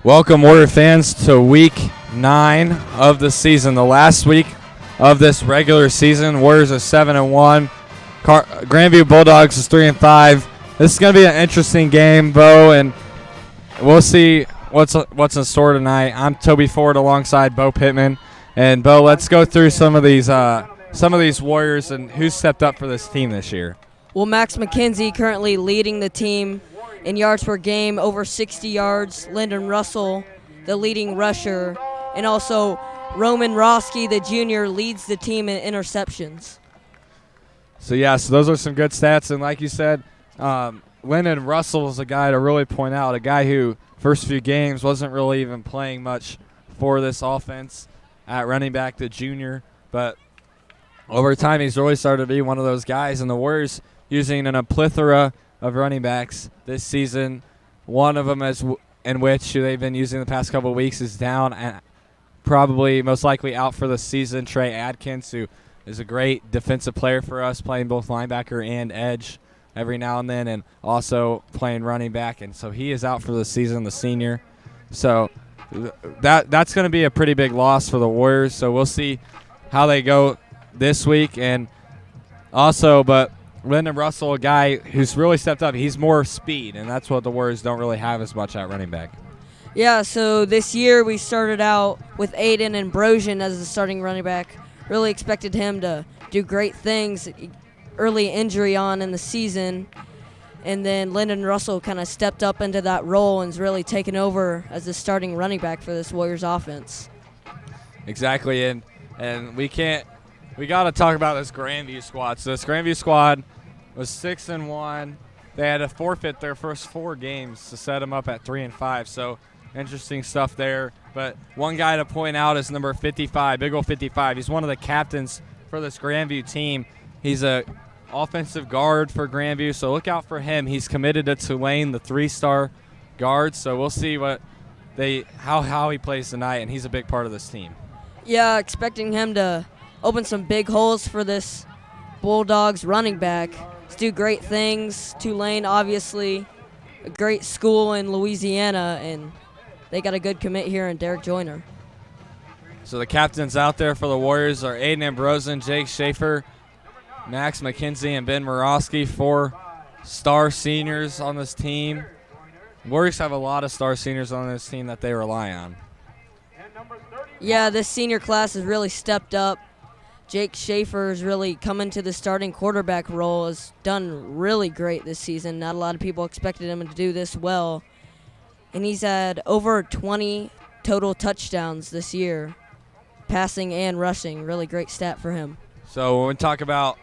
Welcome, Warrior fans, to Week 9 of the season, the last week of this regular season. Warriors are 7-1. Grandview Bulldogs is 3-5. This is going to be an interesting game, Bo, and we'll see what's in store tonight. I'm Toby Ford alongside Bo Pittman, and Bo, let's go through some of these Warriors and who stepped up for this team this year. Well, Max McKenzie currently leading the team in yards per game, over 60 yards. Lyndon Russell, the leading rusher, and also Roman Roski, the junior, leads the team in interceptions. So those are some good stats, and like you said, Lyndon Russell is a guy to really point out, a guy who first few games wasn't really even playing much for this offense at running back, the junior, but over time he's really started to be one of those guys, and the Warriors using a plethora of running backs this season. One of them in which they've been using the past couple of weeks is down and probably most likely out for the season. Trey Adkins, who is a great defensive player for us, playing both linebacker and edge every now and then, and also playing running back. And so he is out for the season, the senior. So that's going to be a pretty big loss for the Warriors. So we'll see how they go this week. And also, but Lyndon Russell, a guy who's really stepped up. He's more speed, and that's what the Warriors don't really have as much at running back. Yeah, so this year we started out with Aiden Ambrosian as the starting running back. Really expected him to do great things. Early injury on in the season, and then Lyndon Russell kind of stepped up into that role and is really taken over as the starting running back for this Warriors offense. Exactly, and we got to talk about this Grandview squad. So this Grandview squad was 6-1. They had to forfeit their first 4 games to set them up at 3-5. So interesting stuff there. But one guy to point out is number 55, Big Ol' 55. He's one of the captains for this Grandview team. He's a offensive guard for Grandview, so look out for him. He's committed to Tulane, the 3-star guard. So we'll see how he plays tonight, and he's a big part of this team. Yeah, expecting him to open some big holes for this Bulldogs running back. He's do great things. Tulane, obviously, a great school in Louisiana, and they got a good commit here in Derek Joyner. So the captains out there for the Warriors are Aiden Ambrosian, Jake Schaefer, Max McKenzie, and Ben Morosky, 4 star seniors on this team. Warriors have a lot of star seniors on this team that they rely on. Yeah, this senior class has really stepped up. Jake Schaefer has really come into the starting quarterback role, has done really great this season. Not a lot of people expected him to do this well. And he's had over 20 total touchdowns this year, passing and rushing. Really great stat for him. So when we talk about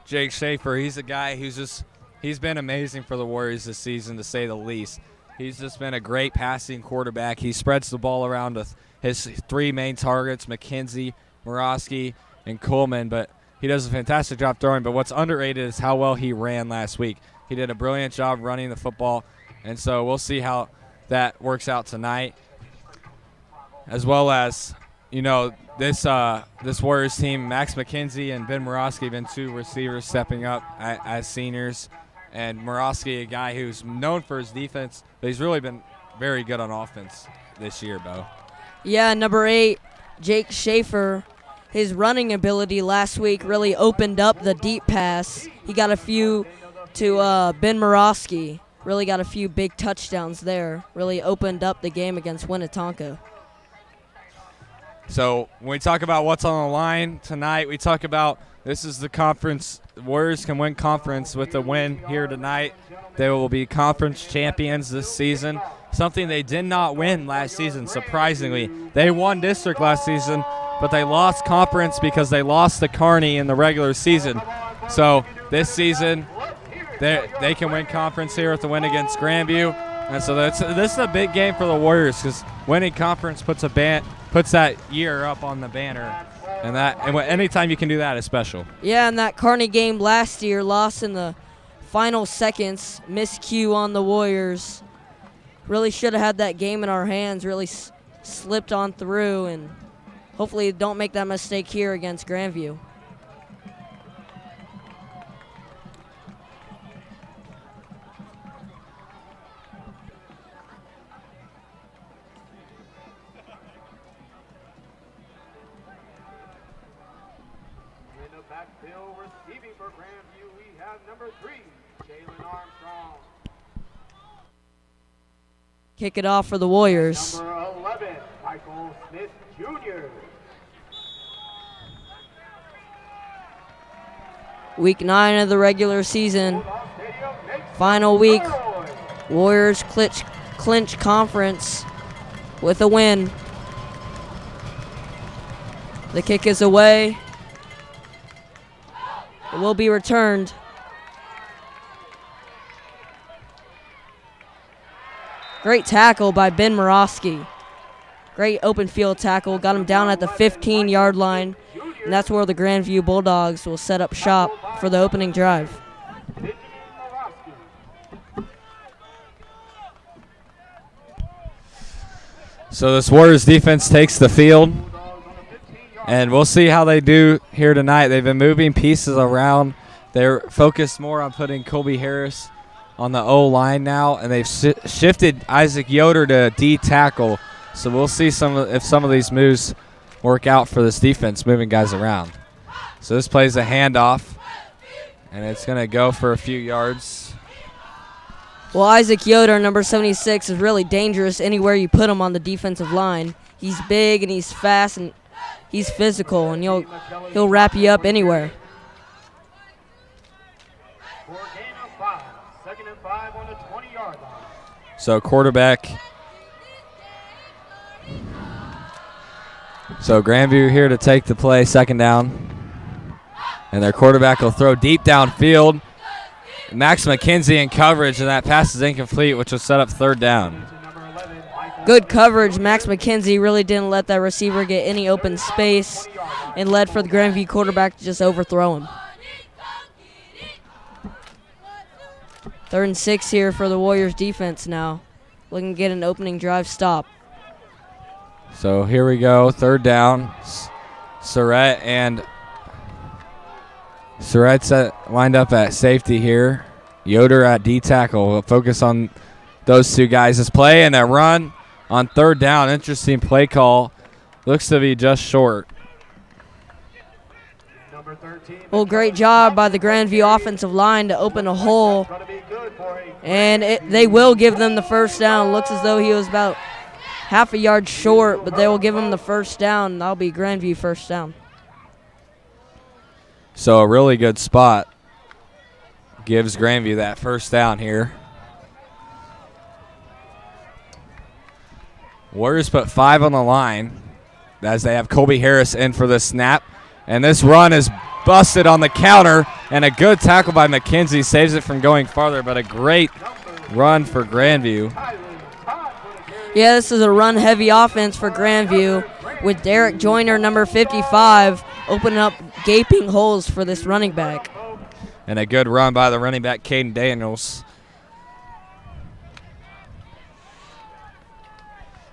Jake Schaefer, he's a guy he's been amazing for the Warriors this season, to say the least. He's just been a great passing quarterback. He spreads the ball around with his 3 main targets, McKenzie, Morosky, and Coleman, but he does a fantastic job throwing. But what's underrated is how well he ran last week. He did a brilliant job running the football, and so we'll see how that works out tonight. As well as, this Warriors team, Max McKenzie and Ben Morosky have been 2 receivers stepping up as seniors. And Morosky, a guy who's known for his defense, but he's really been very good on offense this year, Bo. Yeah, number 8, Jake Schaefer. His running ability last week really opened up the deep pass. He got a few to Ben Morosky. Really got a few big touchdowns there. Really opened up the game against Winnetonka. So when we talk about what's on the line tonight, we talk about this is the conference. The Warriors can win conference with the win here tonight. They will be conference champions this season, something they did not win last season, surprisingly. They won district last season, but they lost conference because they lost to Kearney in the regular season. So this season, they can win conference here with the win against Grandview. And so this is a big game for the Warriors, because winning conference puts that year up on the banner. And anytime you can do that is special. Yeah, and that Kearney game last year, lost in the final seconds, miscue on the Warriors. Really should have had that game in our hands, really slipped on through, and hopefully don't make that mistake here against Grandview. Still receiving for Grandview, we have number 3, Jalen Armstrong. Kick it off for the Warriors. Number 11, Michael Smith Jr. Week 9 of the regular season. Final week. Warriors clinch conference with a win. The kick is away. It will be returned. Great tackle by Ben Morosky. Great open field tackle. Got him down at the 15-yard line. And that's where the Grandview Bulldogs will set up shop for the opening drive. So this Warriors defense takes the field, and we'll see how they do here tonight. They've been moving pieces around. They're focused more on putting Colby Harris on the O-line now, and they've shifted Isaac Yoder to D tackle. So we'll see if some of these moves work out for this defense, moving guys around. So this plays a handoff, and it's going to go for a few yards. Well, Isaac Yoder, number 76, is really dangerous anywhere you put him on the defensive line. He's big and he's fast and he's physical, and he'll wrap you up anywhere. For a gain of 5, 2nd and 5 on the 20-yard line. So quarterback. So Grandview here to take the play, 2nd down. And their quarterback will throw deep downfield. Max McKenzie in coverage, and that pass is incomplete, which will set up 3rd down. Good coverage. Max McKenzie really didn't let that receiver get any open space and led for the Grandview quarterback to just overthrow him. 3rd and 6 here for the Warriors defense now. Looking to get an opening drive stop. So here we go, 3rd down. Surratt's lined up at safety here. Yoder at D tackle. We'll focus on those two guys. This play and a run on 3rd down. Interesting play call. Looks to be just short. Well, great job by the Grandview offensive line to open a hole. And they will give them the 1st down. Looks as though he was about half a yard short, but they will give him the 1st down. That'll be Grandview 1st down. So a really good spot gives Grandview that 1st down here. Warriors put 5 on the line as they have Colby Harris in for the snap. And this run is busted on the counter, and a good tackle by McKenzie saves it from going farther, but a great run for Grandview. Yeah, this is a run-heavy offense for Grandview with Derek Joyner, number 55, opening up gaping holes for this running back. And a good run by the running back, Caden Daniels.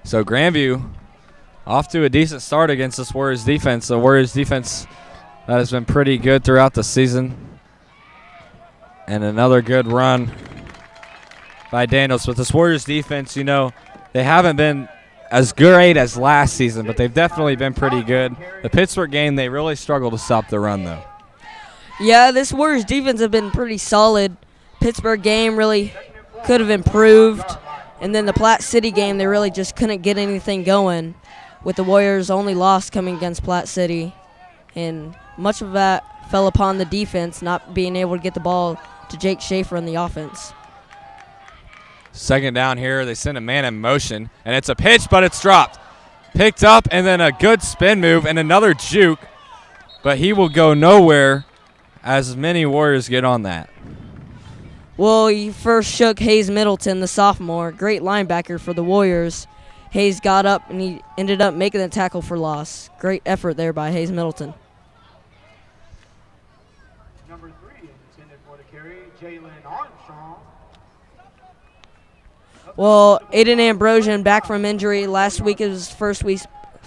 So Grandview off to a decent start against this Warriors defense. The Warriors defense that has been pretty good throughout the season. And another good run by Daniels. With this Warriors defense, you know, they haven't been as great as last season, but they've definitely been pretty good. The Pittsburgh game, they really struggled to stop the run, though. Yeah, this Warriors defense have been pretty solid. Pittsburgh game really could have improved. And then the Platte City game, they really just couldn't get anything going, with the Warriors' only loss coming against Platte City. And much of that fell upon the defense not being able to get the ball to Jake Schaefer in the offense. 2nd down here. They send a man in motion, and it's a pitch, but it's dropped. Picked up, and then a good spin move and another juke, but he will go nowhere as many Warriors get on that. Well, he first shook Hayes Middleton, the sophomore, great linebacker for the Warriors. Hayes got up, and he ended up making the tackle for loss. Great effort there by Hayes Middleton. Number 3 intended for the carry, Jalen Armstrong. Well, Aiden Ambrosian back from injury. Last week is his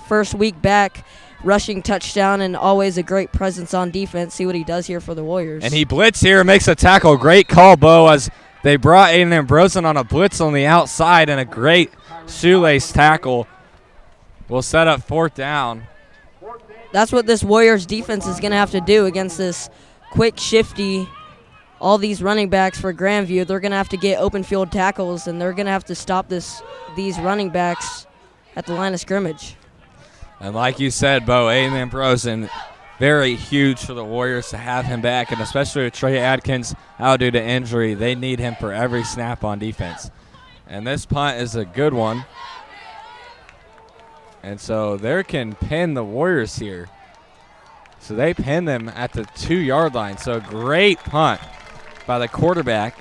first week back, rushing touchdown, and always a great presence on defense. See what he does here for the Warriors. And he blitz here, makes a tackle. Great call, Bo, as they brought Aiden Ambrosian on a blitz on the outside, and a great shoelace tackle will set up 4th down. 4th and that's what this Warriors defense is going to have to do against this quick, shifty, all these running backs for Grandview. They're going to have to get open field tackles, and they're going to have to stop these running backs at the line of scrimmage. And like you said, Bo, Aiden Ambrosen, very huge for the Warriors to have him back, and especially with Trey Adkins out due to injury, they need him for every snap on defense. And this punt is a good one. And so they can pin the Warriors here. So they pin them at the 2-yard line. So great punt by the quarterback.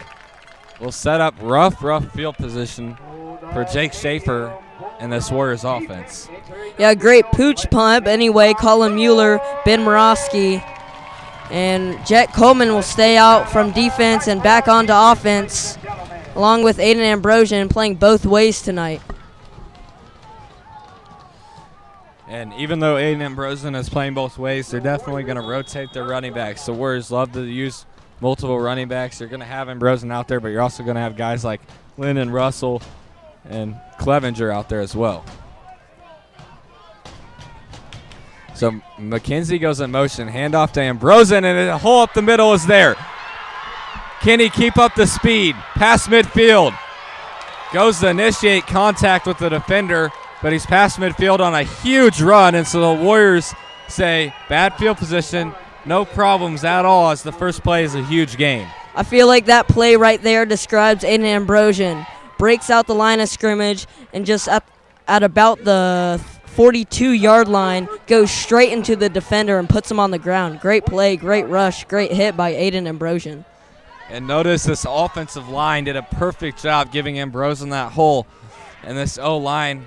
Will set up rough field position for Jake Schaefer and this Warriors offense. Yeah, great pooch punt. But anyway, Colin Mueller, Ben Morosky, and Jet Coleman will stay out from defense and back onto offense, along with Aiden Ambrosian playing both ways tonight. And even though Aiden Ambrosen is playing both ways, they're definitely going to rotate their running backs. The Warriors love to use multiple running backs. You're going to have Ambrosen out there, but you're also going to have guys like Lyndon Russell and Clevenger out there as well. So McKenzie goes in motion, handoff to Ambrosen, and a hole up the middle is there. Can he keep up the speed? Past midfield. Goes to initiate contact with the defender, but he's past midfield on a huge run, and so the Warriors say bad field position, no problems at all, as the first play is a huge gain. I feel like that play right there describes Aiden Ambrosian. Breaks out the line of scrimmage and just at about the 42-yard line goes straight into the defender and puts him on the ground. Great play, great rush, great hit by Aiden Ambrosian. And notice this offensive line did a perfect job giving Ambrosen that hole, and this O-line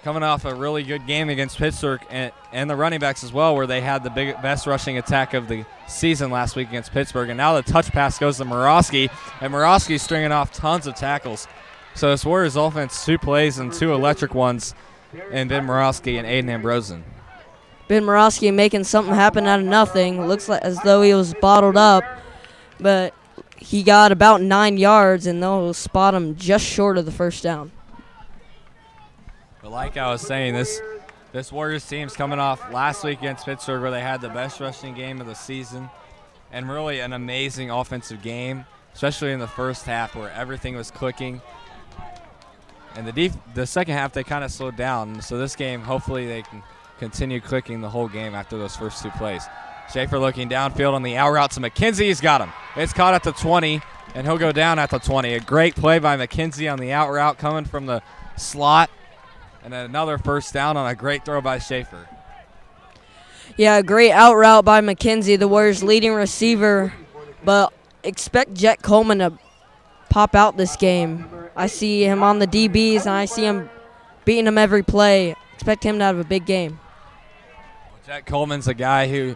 coming off a really good game against Pittsburgh and the running backs as well, where they had the best rushing attack of the season last week against Pittsburgh. And now the touch pass goes to Morosky, and Morosky's stringing off tons of tackles. So this Warriors offense, 2 plays and 2 electric ones, and Ben Morosky and Aiden Ambrosen. Ben Morosky making something happen out of nothing. Looks like as though he was bottled up, but he got about 9 yards, and they'll spot him just short of the first down. But like I was saying, this Warriors team's coming off last week against Pittsburgh, where they had the best rushing game of the season and really an amazing offensive game, especially in the first half where everything was clicking. And the second half, they kind of slowed down. So this game, hopefully they can continue clicking the whole game after those first 2 plays. Schaefer looking downfield on the out route to McKenzie. He's got him. It's caught at the 20, and he'll go down at the 20. A great play by McKenzie on the out route coming from the slot. And then another first down on a great throw by Schaefer. Yeah, great out route by McKenzie, the Warriors' leading receiver. But expect Jet Coleman to pop out this game. I see him on the DBs, and I see him beating him every play. Expect him to have a big game. Well, Jet Coleman's a guy who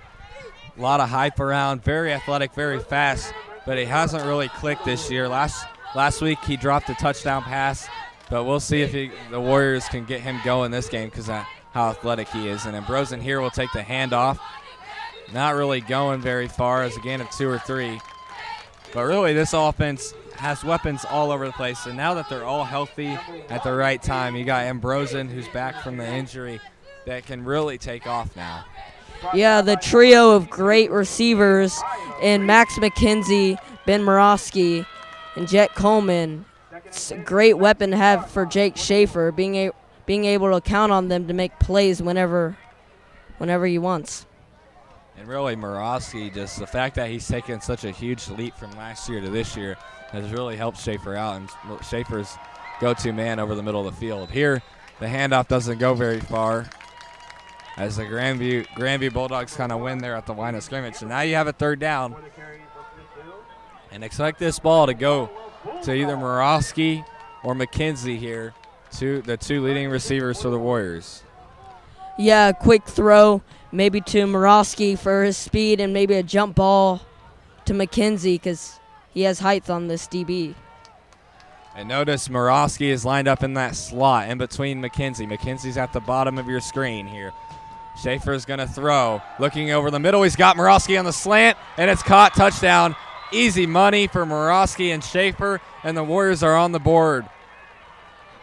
a lot of hype around, very athletic, very fast, but he hasn't really clicked this year. Last week he dropped a touchdown pass, but we'll see if the Warriors can get him going this game because of how athletic he is. And Ambrosen here will take the handoff. Not really going very far as a gain of 2 or 3. But really this offense has weapons all over the place. And now that they're all healthy at the right time, you got Ambrosen, who's back from the injury, that can really take off now. Yeah, the trio of great receivers in Max McKenzie, Ben Morosky, and Jet Coleman. It's a great weapon to have for Jake Schaefer, being able to count on them to make plays whenever he wants. And really, Morosky, just the fact that he's taken such a huge leap from last year to this year has really helped Schaefer out, and Schaefer's go-to man over the middle of the field. Here, the handoff doesn't go very far as the Grandview Bulldogs kind of win there at the line of scrimmage. So now you have a 3rd down, and expect this ball to go to either Morosky or McKenzie here, the 2 leading receivers for the Warriors. Yeah, a quick throw maybe to Morosky for his speed, and maybe a jump ball to McKenzie because he has height on this DB. And notice Morosky is lined up in that slot in between McKenzie. McKenzie's at the bottom of your screen here. Schaefer's going to throw. Looking over the middle, he's got Morosky on the slant, and it's caught. Touchdown. Easy money for Morosky and Schaefer, and the Warriors are on the board.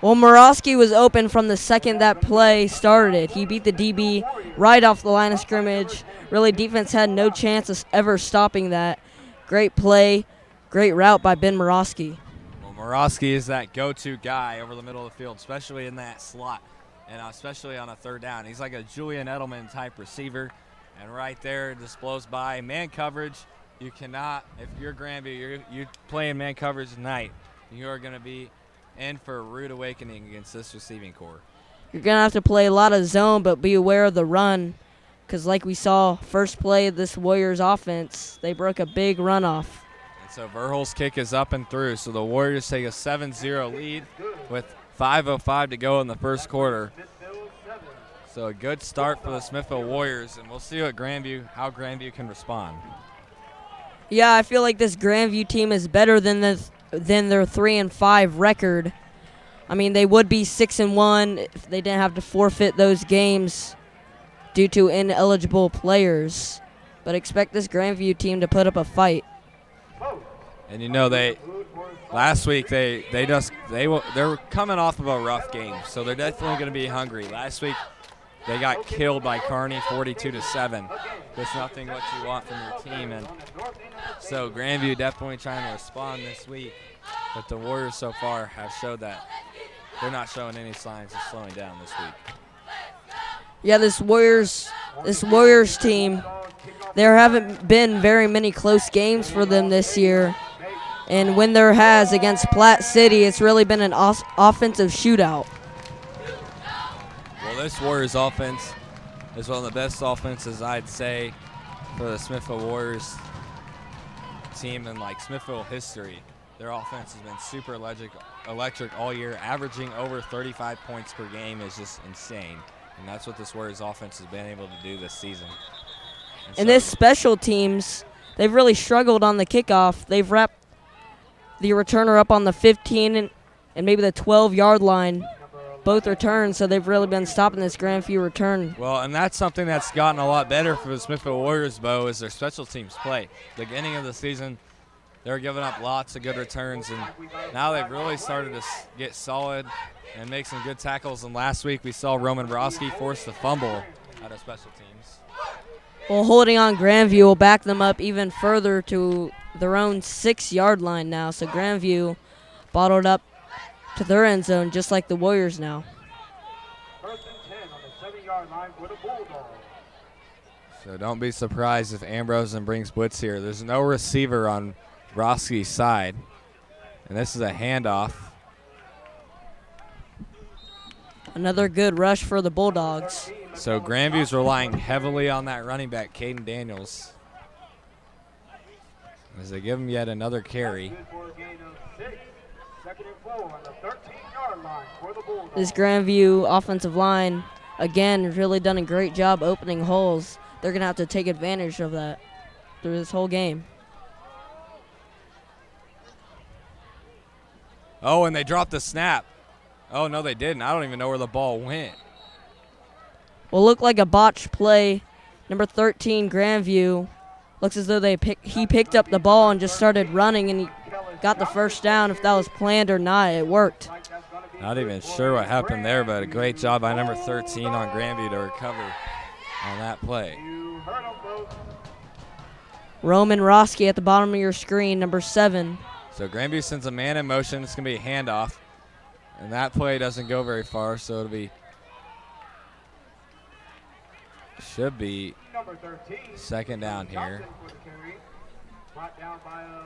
Well, Morosky was open from the second that play started. He beat the DB right off the line of scrimmage. Really, defense had no chance of ever stopping that. Great play, great route by Ben Morosky. Well, Morosky is that go-to guy over the middle of the field, especially in that slot, and especially on a third down. He's like a Julian Edelman-type receiver, and right there just blows by. Man coverage, you cannot, if you're Grandview, you're playing man coverage tonight, you are going to be in for a rude awakening against this receiving corps. You're going to have to play a lot of zone, but be aware of the run, because like we saw, first play of this Warriors offense, they broke a big runoff. And so Verhulst's kick is up and through, so the Warriors take a 7-0 lead with 5:05 to go in the first quarter. So a good start for the Smithville Warriors, and we'll see how Grandview can respond. Yeah, I feel like this Grandview team is better than their 3-5 record. I mean, they would be 6-1 if they didn't have to forfeit those games due to ineligible players. But expect this Grandview team to put up a fight. And you know, last week they were coming off of a rough game, so they're definitely going to be hungry. Last week they got killed by Kearney 42-7. That's nothing what you want from your team, and so Grandview definitely trying to respond this week. But the Warriors so far have showed that they're not showing any signs of slowing down this week. Yeah, this Warriors team, there haven't been very many close games for them this year. And when there has against Platte City, it's really been an offensive shootout. Well, this Warriors offense is one of the best offenses, I'd say, for the Smithville Warriors team in like Smithville history. Their offense has been super electric all year. Averaging over 35 points per game is just insane. And that's what this Warriors offense has been able to do this season. And this special teams, they've really struggled on the kickoff. They've wrapped the returner up on the 15 and maybe the 12-yard line, both returns, so they've really been stopping this Grandview return. Well, and that's something that's gotten a lot better for the Smithville Warriors, Bo, is their special teams play. The beginning of the season, they were giving up lots of good returns, and now they've really started to get solid and make some good tackles. And last week we saw Roman Broski force the fumble out of special teams. Well, holding on Grandview will back them up even further to their own 6-yard line now. So Grandview bottled up to their end zone just like the Warriors now. First and 10 on the 7-yard line for the Bulldogs. So don't be surprised if Ambrosen brings blitz here. There's no receiver on Broski's side. And this is a handoff. Another good rush for the Bulldogs. So Grandview's relying heavily on that running back, Caden Daniels, as they give him yet another carry. This Grandview offensive line, again, has really done a great job opening holes. They're going to have to take advantage of that through this whole game. Oh, and they dropped the snap. Oh, no, they didn't. I don't even know where the ball went. Well, looked like a botched play. Number 13, Grandview, looks as though he picked up the ball and just started running, and he got the first down. If that was planned or not, it worked. Not even sure what happened there, but a great job by number 13 on Grandview to recover on that play. Roman Roski at the bottom of your screen, number 7. So Grandview sends a man in motion. It's going to be a handoff. And that play doesn't go very far, so should be second down here.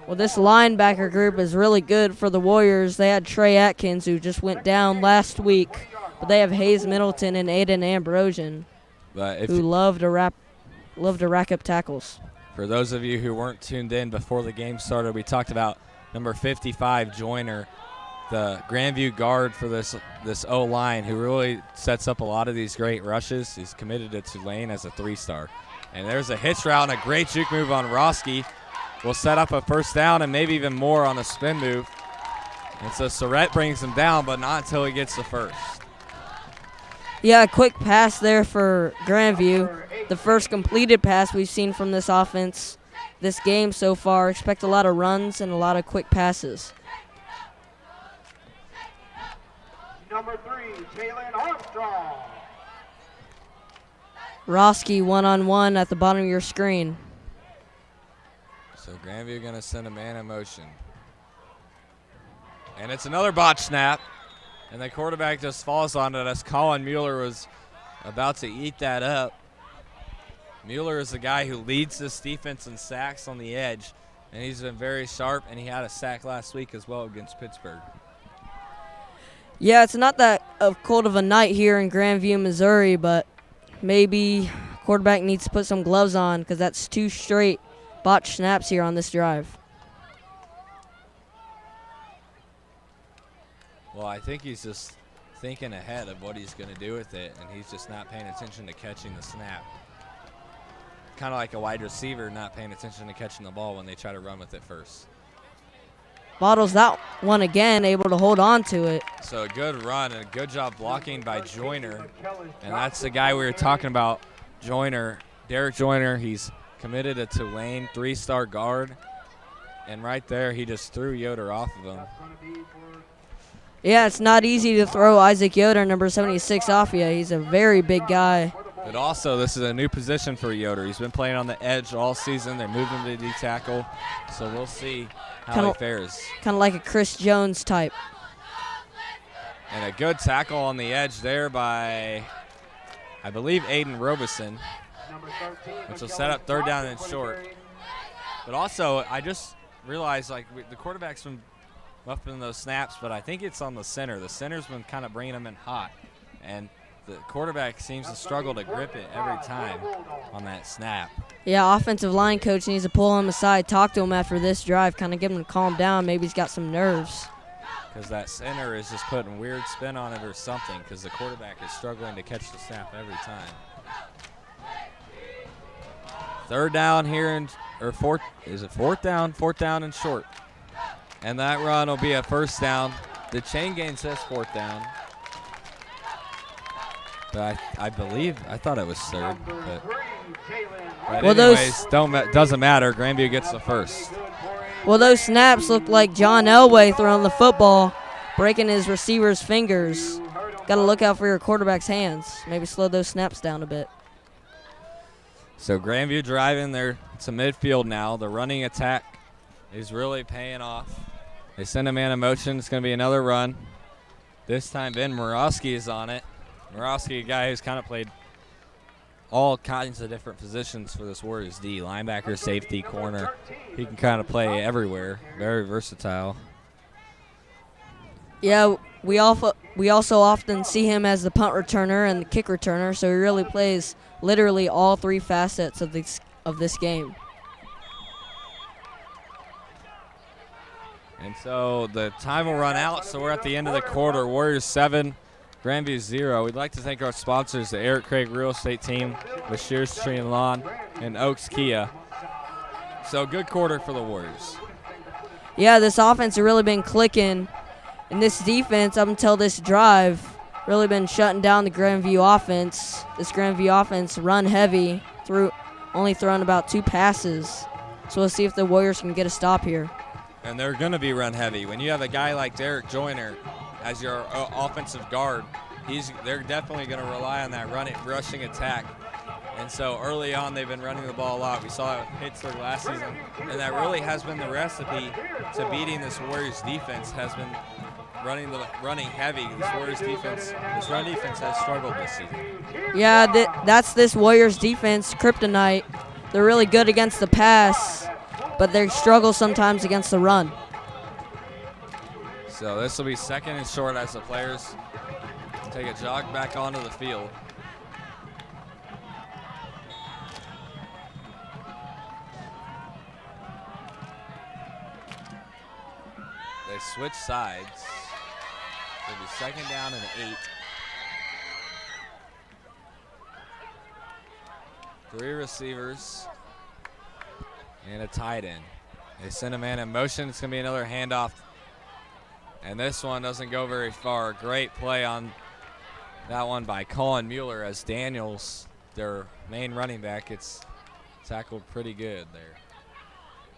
Well, this linebacker group is really good for the Warriors. They had Trey Atkins, who just went down last week, but they have Hayes Middleton and Aiden Ambrosian, who love to rack up tackles. For those of you who weren't tuned in before the game started, we talked about number 55, Joyner, the Grandview guard for this O-line, who really sets up a lot of these great rushes. He's committed to Tulane as a 3-star. And there's a hitch route and a great juke move on Roski. Will set up a first down and maybe even more on the spin move. And so Surratt brings him down, but not until he gets the first. Yeah, a quick pass there for Grandview. The first completed pass we've seen from this offense this game so far. Expect a lot of runs and a lot of quick passes. number 3, Jalen Armstrong. Roski one-on-one at the bottom of your screen. So Grandview going to send a man in motion. And it's another botch snap. And the quarterback just falls on it as Colin Mueller was about to eat that up. Mueller is the guy who leads this defense in sacks on the edge. And he's been very sharp, and he had a sack last week as well against Pittsburgh. Yeah, it's not that cold of a night here in Grandview, Missouri, but maybe quarterback needs to put some gloves on because that's 2 straight botch snaps here on this drive. Well, I think he's just thinking ahead of what he's going to do with it, and he's just not paying attention to catching the snap. Kind of like a wide receiver not paying attention to catching the ball when they try to run with it first. Bottles that one again, able to hold on to it. So a good run and a good job blocking by Joyner. And that's the guy we were talking about, Joyner, Derek Joyner. He's committed to Tulane, 3-star guard. And right there, he just threw Yoder off of him. Yeah, it's not easy to throw Isaac Yoder, number 76, off you. He's a very big guy. But also, this is a new position for Yoder. He's been playing on the edge all season. They moved him to D tackle. So we'll see how he fares. Kind of like a Chris Jones type. And a good tackle on the edge there by, I believe, Aiden Robeson, which will set up 3rd down and short. But also, I just realized, like, the quarterback's been muffing those snaps, but I think it's on the center. The center's been kind of bringing them in hot. And the quarterback seems to struggle to grip it every time on that snap. Yeah, offensive line coach needs to pull him aside, talk to him after this drive, kind of get him to calm down. Maybe he's got some nerves. Because that center is just putting weird spin on it or something, because the quarterback is struggling to catch the snap every time. 3rd down here, or 4th, is it 4th down? 4th down and short. And that run will be a 1st down. The chain gain says 4th down. But I believe, I thought it was 3rd. But anyways, doesn't matter. Grandview gets the 1st. Well, those snaps look like John Elway throwing the football, breaking his receiver's fingers. Got to look out for your quarterback's hands. Maybe slow those snaps down a bit. So Grandview driving there to midfield now. The running attack is really paying off. They send a man in motion. It's going to be another run. This time Ben Murawski is on it. Murawski, a guy who's kind of played all kinds of different positions for this Warriors D. Linebacker, safety, corner. He can kind of play everywhere. Very versatile. Yeah, we also often see him as the punt returner and the kick returner, so he really plays literally all 3 facets of this game. And so the time will run out, so we're at the end of the quarter. Warriors 7, Grandview 0. We'd like to thank our sponsors, the Eric Craig Real Estate Team, with Shears Tree and Lawn, and Oaks Kia. So good quarter for the Warriors. Yeah, this offense has really been clicking, and this defense up until this drive really been shutting down the Grandview offense. This Grandview offense run heavy, only throwing about 2 passes. So we'll see if the Warriors can get a stop here. And they're going to be run heavy. When you have a guy like Derek Joyner as your offensive guard, they're definitely going to rely on that rushing attack. And so early on, they've been running the ball a lot. We saw it with Pittsburgh last season, and that really has been the recipe to beating this Warriors defense. Has been running heavy. This Warriors defense, this run defense has struggled this season. Yeah, that's this Warriors defense kryptonite. They're really good against the pass, but they struggle sometimes against the run. So this will be 2nd and short as the players take a jog back onto the field. They switch sides. It'll be 2nd down and 8. 3 receivers and a tight end. They send a man in motion. It's going to be another handoff. And this one doesn't go very far. Great play on that one by Colin Mueller as Daniels, their main running back, gets tackled pretty good there.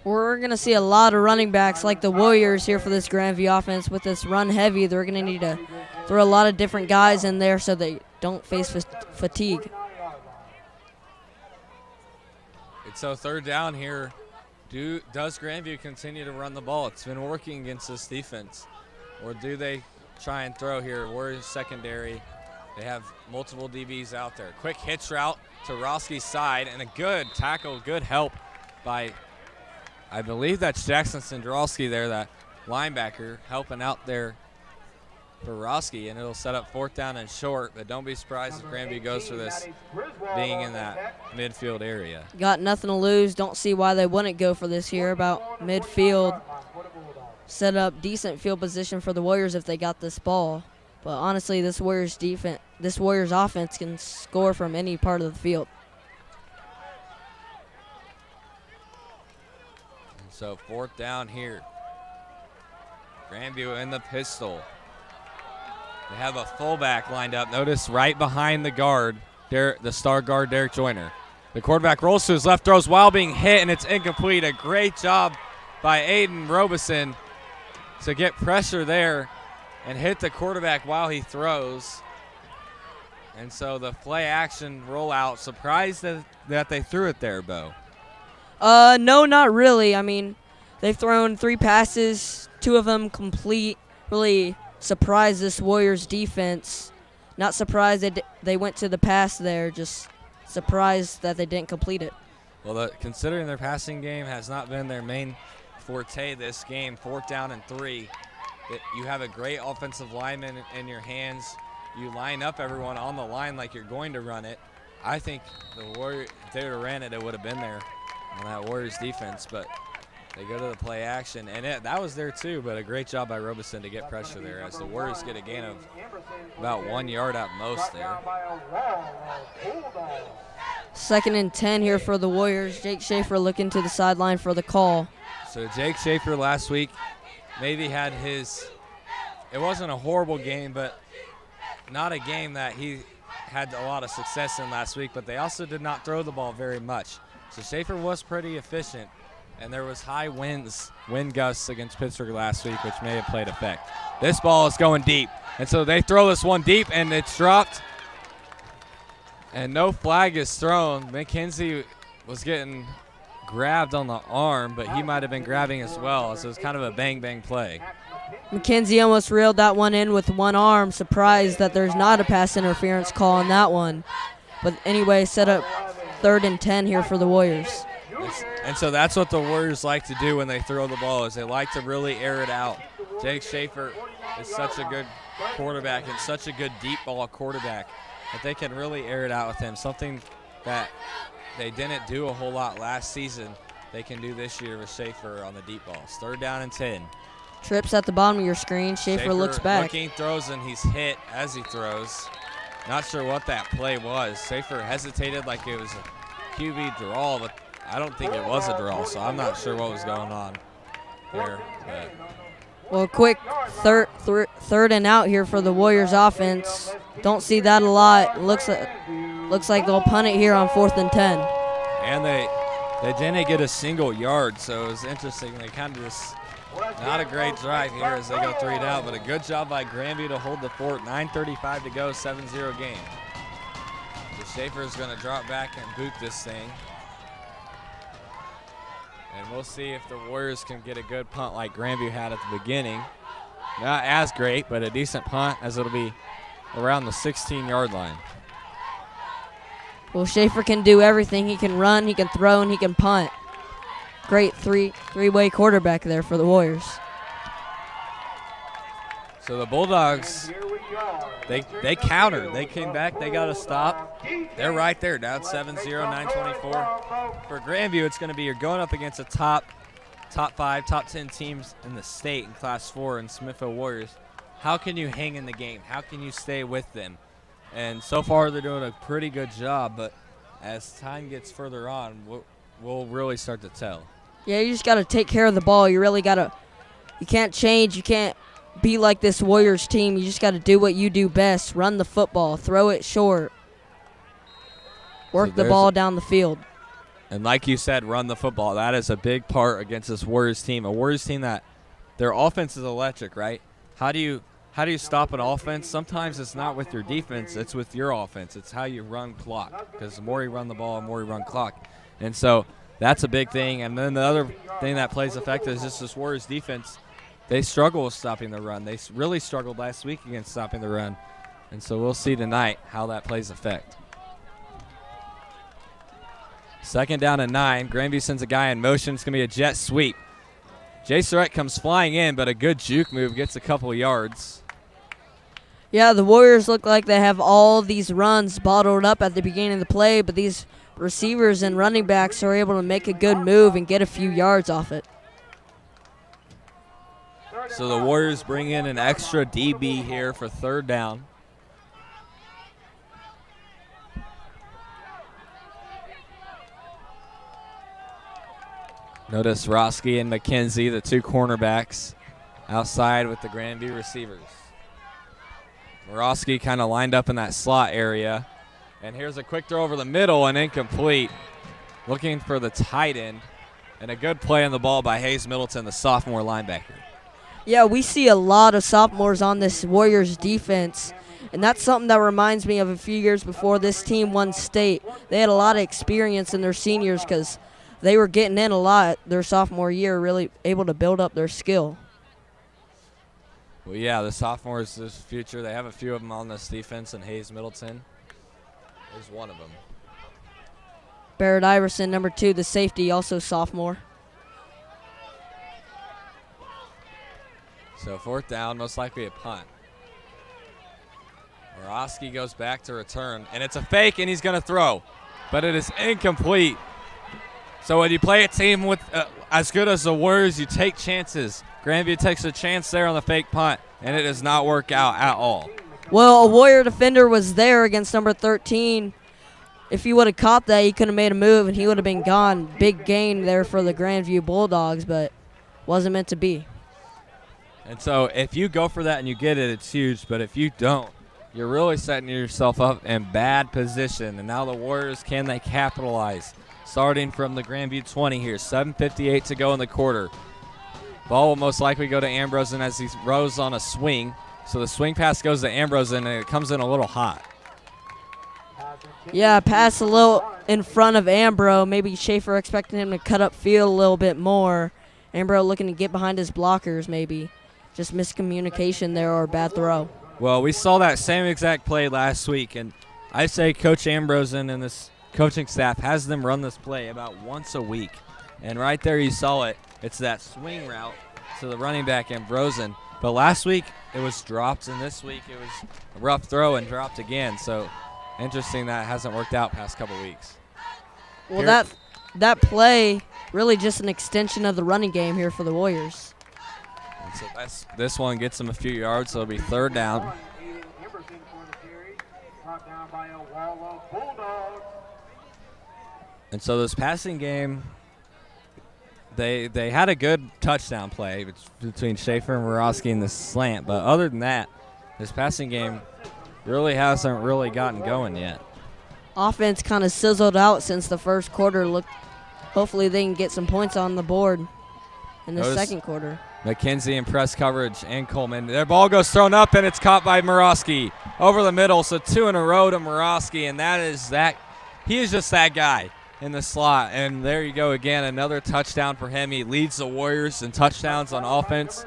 We're going to see a lot of running backs like the Warriors here for this Grandview offense. With this run heavy, they're going to need to throw a lot of different guys in there so they don't face fatigue. It's so third down here. Does Grandview continue to run the ball? It's been working against this defense. Or do they try and throw here? Warriors secondary. They have multiple DBs out there. Quick hitch route to Roski's side, and a good tackle, good help by, I believe that's Jackson Sandrowski there, that linebacker, helping out there for Roski, and it'll set up fourth down and short, but don't be surprised if Grandview goes for this being in that midfield area. Got nothing to lose. Don't see why they wouldn't go for this here about midfield. Set up decent field position for the Warriors if they got this ball. But honestly, this Warriors offense can score from any part of the field. And so fourth down here. Grandview in the pistol. They have a fullback lined up. Notice right behind the guard, the star guard, Derek Joyner. The quarterback rolls to his left, throws while being hit, and it's incomplete. A great job by Aiden Robeson to get pressure there and hit the quarterback while he throws. And so the play action rollout, surprised that they threw it there, Bo. No, not really. I mean, they've thrown 3 passes, 2 of them complete. Really surprised this Warriors defense. Not surprised they went to the pass there, just surprised that they didn't complete it. Well, considering their passing game has not been their main forte this game, fourth down and 3, you have a great offensive lineman in your hands. You line up everyone on the line like you're going to run it. I think the Warriors, if they would have ran it, it would have been there on that Warriors defense, but they go to the play action, and that was there too, but a great job by Robeson to get pressure there as the Warriors get a gain of about 1 yard at most there. 2nd and 10 here for the Warriors. Jake Schaefer looking to the sideline for the call. So Jake Schaefer last week maybe had it wasn't a horrible game, but not a game that he had a lot of success in last week, but they also did not throw the ball very much. So Schaefer was pretty efficient, and there was high wind gusts against Pittsburgh last week, which may have played effect. This ball is going deep, and so they throw this one deep, and it's dropped, and no flag is thrown. McKenzie was getting grabbed on the arm, but he might have been grabbing as well, so it's kind of a bang-bang play. McKenzie almost reeled that one in with one arm, surprised that there's not a pass interference call on that one. But anyway, set up 3rd and 10 here for the Warriors. And so that's what the Warriors like to do when they throw the ball, is they like to really air it out. Jake Schaefer is such a good quarterback and such a good deep ball quarterback that they can really air it out with him, something that they didn't do a whole lot last season. They can do this year with Schaefer on the deep balls. 3rd down and 10. Trips at the bottom of your screen. Schaefer looks back. Looking, throws, and he's hit as he throws. Not sure what that play was. Schaefer hesitated like it was a QB draw, but I don't think it was a draw, so I'm not sure what was going on there. But. Well, quick third and out here for the Warriors offense. Don't see that a lot. Looks like they'll punt it here on 4th and 10. And they didn't get a single yard, so it was interesting. They kind of just not a great drive here as they go 3 down, but a good job by Grandview to hold the fort. 9:35 to go, 7-0 game. So Schaefer is going to drop back and boot this thing. And we'll see if the Warriors can get a good punt like Grandview had at the beginning. Not as great, but a decent punt, as it'll be around the 16-yard line. Well, Schaefer can do everything. He can run, he can throw, and he can punt. Great three-way quarterback there for the Warriors. So the Bulldogs, they countered. They came back. They got a stop. They're right there, down 7-0, 9:24. For Grandview, it's going to be you're going up against a top 5, top 10 teams in the state in Class 4 in Smithville Warriors. How can you hang in the game? How can you stay with them? And so far they're doing a pretty good job, but as time gets further on, we'll really start to tell. Yeah, you just got to take care of the ball. You really got to – you can't change. You can't be like this Warriors team. You just got to do what you do best, run the football, throw it short, work the ball down the field. And like you said, run the football. That is a big part against this Warriors team. A Warriors team that their offense is electric, right? How do you stop an offense? Sometimes it's not with your defense, it's with your offense. It's how you run clock, because the more you run the ball, the more you run clock. And so that's a big thing. And then the other thing that plays effect is just this Warriors defense. They struggle with stopping the run. They really struggled last week against stopping the run. And so we'll see tonight how that plays effect. 2nd down and 9. Grandview sends a guy in motion. It's going to be a jet sweep. Jay Surratt comes flying in, but a good juke move gets a couple yards. Yeah, the Warriors look like they have all these runs bottled up at the beginning of the play, but these receivers and running backs are able to make a good move and get a few yards off it. So the Warriors bring in an extra DB here for 3rd down. Notice Roski and McKenzie, the 2 cornerbacks, outside with the Grandview receivers. Roski kind of lined up in that slot area. And here's a quick throw over the middle and incomplete. Looking for the tight end. And a good play on the ball by Hayes Middleton, the sophomore linebacker. Yeah, we see a lot of sophomores on this Warriors defense. And that's something that reminds me of a few years before this team won state. They had a lot of experience in their seniors because they were getting in a lot their sophomore year, really able to build up their skill. Well, yeah, the sophomores, this future, they have a few of them on this defense, and Hayes Middleton is one of them. Barrett Iverson, number 2, the safety, also sophomore. So 4th down, most likely a punt. Moroski goes back to return, and it's a fake, and he's going to throw. But it is incomplete. So when you play a team with as good as the Warriors, you take chances. Grandview takes a chance there on the fake punt, and it does not work out at all. Well, a Warrior defender was there against number 13. If he would have caught that, he could have made a move, and he would have been gone. Big gain there for the Grandview Bulldogs, but wasn't meant to be. And so if you go for that and you get it, it's huge. But if you don't, you're really setting yourself up in bad position. And now the Warriors, can they capitalize? Starting from the Grandview 20 here, 7:58 to go in the quarter. Ball will most likely go to Ambrosen as he rows on a swing. So the swing pass goes to Ambrosen, and it comes in a little hot. Yeah, pass a little in front of Ambro. Maybe Schaefer expecting him to cut up field a little bit more. Ambro looking to get behind his blockers maybe. Just miscommunication there or a bad throw. Well, we saw that same exact play last week, and I say Coach Ambrosen and this coaching staff has them run this play about once a week. And right there you saw it. It's that swing route to the running back Ambrosen. But last week it was dropped, and this week it was a rough throw and dropped again. So interesting that hasn't worked out past couple weeks. Well, that play really just an extension of the running game here for the Warriors. And so this one gets them a few yards, so it'll be 3rd down. And so this passing game, they had a good touchdown play between Schaefer and Moroski in the slant. But other than that, this passing game really hasn't really gotten going yet. Offense kind of sizzled out since the first quarter. Hopefully they can get some points on the board in the second quarter. McKenzie in press coverage and Coleman. Their ball goes thrown up, and it's caught by Moroski over the middle. So 2 in a row to Moroski, and he is just that guy in the slot. And there you go again, another touchdown for him. He leads the Warriors in touchdowns on offense.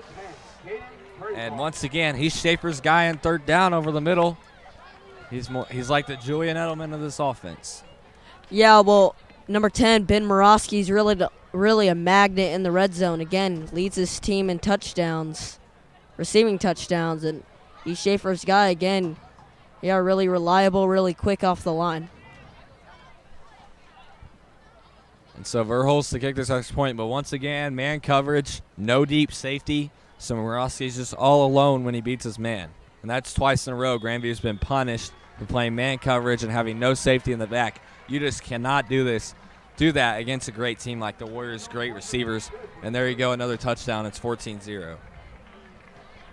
And once again, he's Schaefer's guy in 3rd down over the middle. He's like the Julian Edelman of this offense. Yeah, well, number 10, Ben Moroski's really a magnet in the red zone. Again, leads his team in touchdowns, receiving touchdowns, and he's Schaefer's guy again. Yeah, really reliable, really quick off the line. And so Verholz to kick this next point, but once again, man coverage, no deep safety. So Moroski's just all alone when he beats his man. And that's twice in a row. Grandview's been punished for playing man coverage and having no safety in the back. You just cannot do that against a great team like the Warriors, great receivers. And there you go, another touchdown. It's 14-0.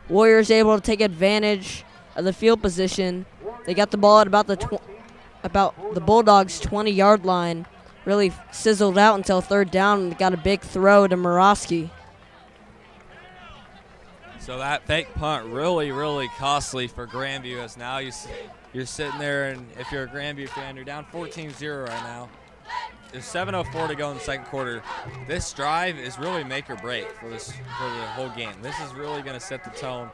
Warriors able to take advantage of the field position. They got the ball at about the Bulldogs' 20-yard line. really sizzled out until third down and got a big throw to Morosky. So that fake punt really, really costly for Grandview, as now you're sitting there, and if you're a Grandview fan, you're down 14-0 right now. There's 7:04 to go in the second quarter. This drive is really make or break for the whole game. This is really going to set the tone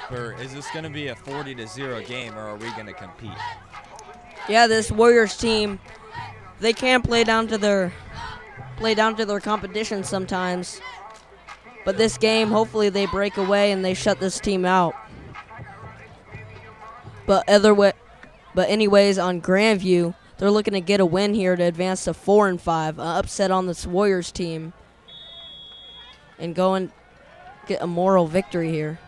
for, is this going to be a 40-0 game, or are we going to compete? Yeah, this Warriors team, they can play down to their competition sometimes. But this game, hopefully they break away and they shut this team out. But anyways, on Grandview, they're looking to get a win here to advance to 4-5, an upset on this Warriors team, and go and get a moral victory here.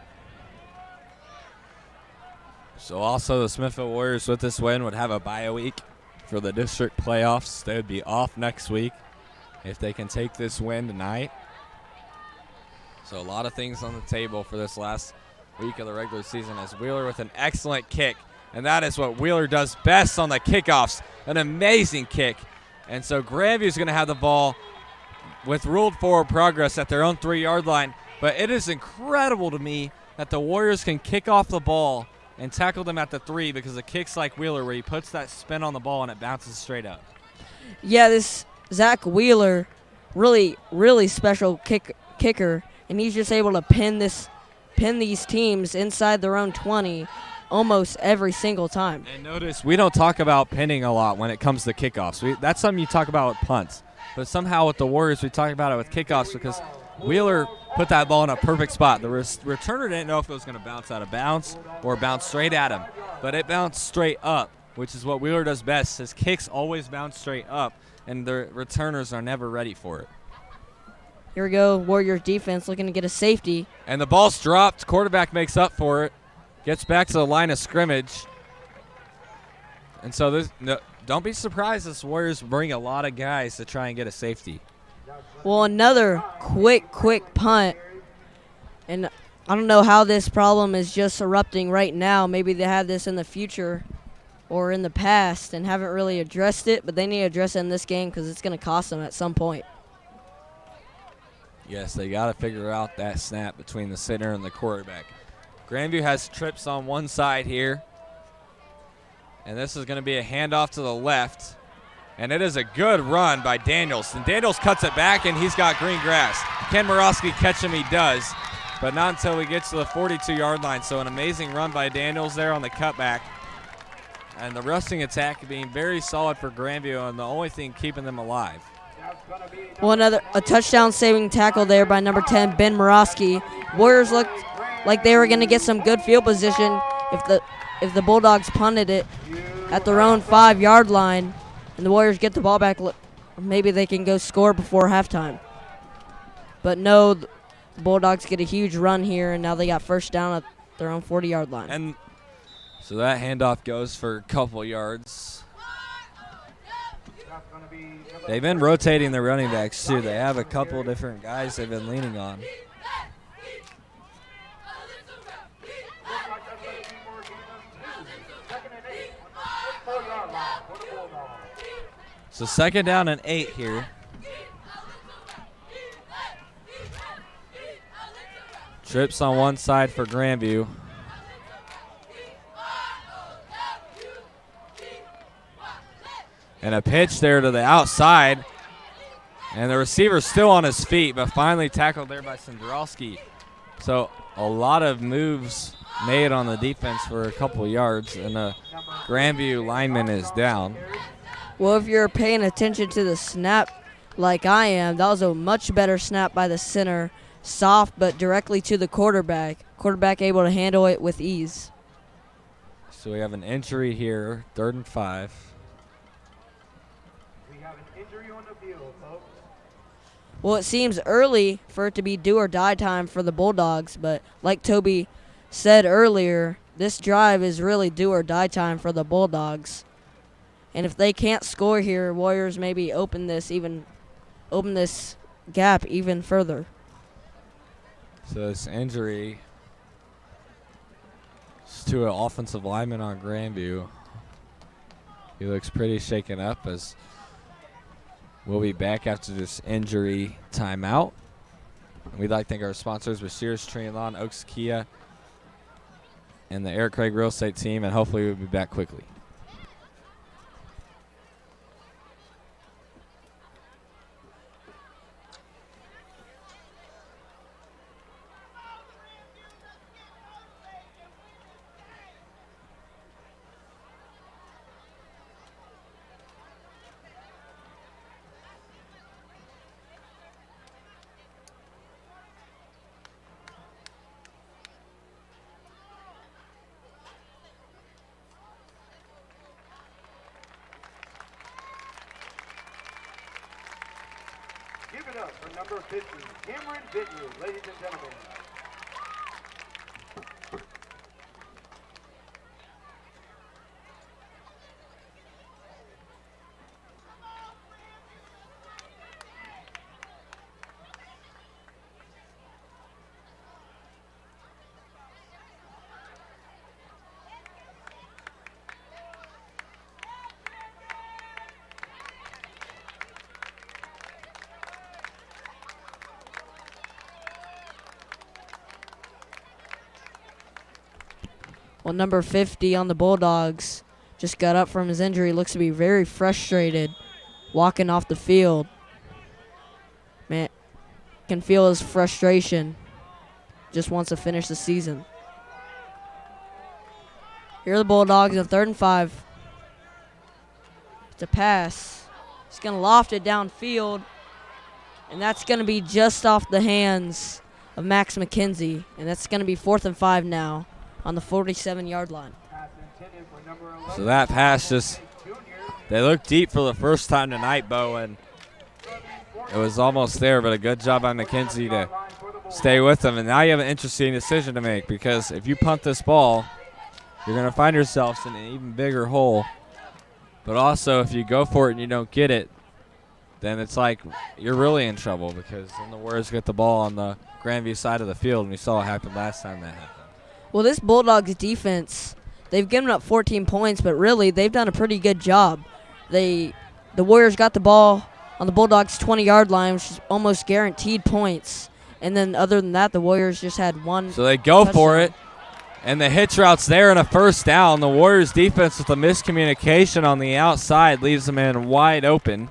So also the Smithville Warriors with this win would have a bye week for the district playoffs. They would be off next week if they can take this win tonight. So a lot of things on the table for this last week of the regular season, as Wheeler with an excellent kick. And that is what Wheeler does best on the kickoffs, an amazing kick. And so Grandview is going to have the ball with ruled forward progress at their own 3-yard line. But it is incredible to me that the Warriors can kick off the ball and tackle them at the 3, because of kicks like Wheeler where he puts that spin on the ball and it bounces straight up. Yeah, this Zach Wheeler, really, really special kicker. And he's just able to pin these teams inside their own 20 almost every single time. And notice we don't talk about pinning a lot when it comes to kickoffs. That's something you talk about with punts. But somehow with the Warriors, we talk about it with kickoffs, because Wheeler put that ball in a perfect spot. The returner didn't know if it was going to bounce out of bounds or bounce straight at him. But it bounced straight up, which is what Wheeler does best. His kicks always bounce straight up, and the returners are never ready for it. Here we go, Warriors defense looking to get a safety. And the ball's dropped. Quarterback makes up for it. Gets back to the line of scrimmage. And so don't be surprised this Warriors bring a lot of guys to try and get a safety. Well, another quick punt. And I don't know how this problem is just erupting right now. Maybe they had this in the future or in the past and haven't really addressed it, but they need to address it in this game because it's going to cost them at some point. Yes, they got to figure out that snap between the center and the quarterback. Grandview has trips on one side here. And this is going to be a handoff to the left. And it is a good run by Daniels. And Daniels cuts it back, and he's got green grass. Can Morosky catch him? He does. But not until he gets to the 42-yard line. So an amazing run by Daniels there on the cutback. And the rushing attack being very solid for Grandview, and the only thing keeping them alive. Well, a touchdown-saving tackle there by number 10, Ben Morosky. Warriors looked like they were going to get some good field position if the Bulldogs punted it at their own 5-yard line, and the Warriors get the ball back. Maybe they can go score before halftime. But no, the Bulldogs get a huge run here, and now they got first down at their own 40-yard line. And so that handoff goes for a couple yards. They've been rotating their running backs, too. They have a couple different guys they've been leaning on. So 2nd down and 8 here. Trips on one side for Grandview. And a pitch there to the outside. And the receiver's still on his feet, but finally tackled there by Sandrowski. So a lot of moves made on the defense for a couple yards, and the Grandview lineman is down. Well, if you're paying attention to the snap like I am, that was a much better snap by the center. Soft, but directly to the quarterback. Quarterback able to handle it with ease. So we have an injury here, 3rd and 5. Well, it seems early for it to be do or die time for the Bulldogs, but like Toby said earlier, this drive is really do or die time for the Bulldogs. And if they can't score here, Warriors maybe open this gap even further. So this injury is to an offensive lineman on Grandview. He looks pretty shaken up as We'll be back after this injury timeout. We'd like to thank our sponsors, Bashir's Tree and Lawn, Oaks Kia, and the Eric Craig Real Estate team, and hopefully we'll be back quickly. Give it up for number 50, Cameron Vineyard, ladies and gentlemen. Well, number 50 on the Bulldogs just got up from his injury. Looks to be very frustrated walking off the field. Man, can feel his frustration. Just wants to finish the season. Here are the Bulldogs on 3rd and 5. It's a pass. He's going to loft it downfield. And that's going to be just off the hands of Max McKenzie. And that's going to be 4th and 5 now on the 47-yard line. So that pass just, they looked deep for the first time tonight, Bo, and it was almost there, but a good job by McKenzie to stay with them. And now you have an interesting decision to make, because if you punt this ball, you're going to find yourselves in an even bigger hole. But also, if you go for it and you don't get it, then it's like you're really in trouble, because then the Warriors get the ball on the Grandview side of the field, and we saw what happened last time that happened. Well, this Bulldogs defense, they've given up 14 points, but really they've done a pretty good job. The Warriors got the ball on the Bulldogs' 20-yard line, which is almost guaranteed points. And then other than that, the Warriors just had one. So they go touchdown. for it, and the hitch route's there and a first down. The Warriors defense with a miscommunication on the outside leaves them in wide open.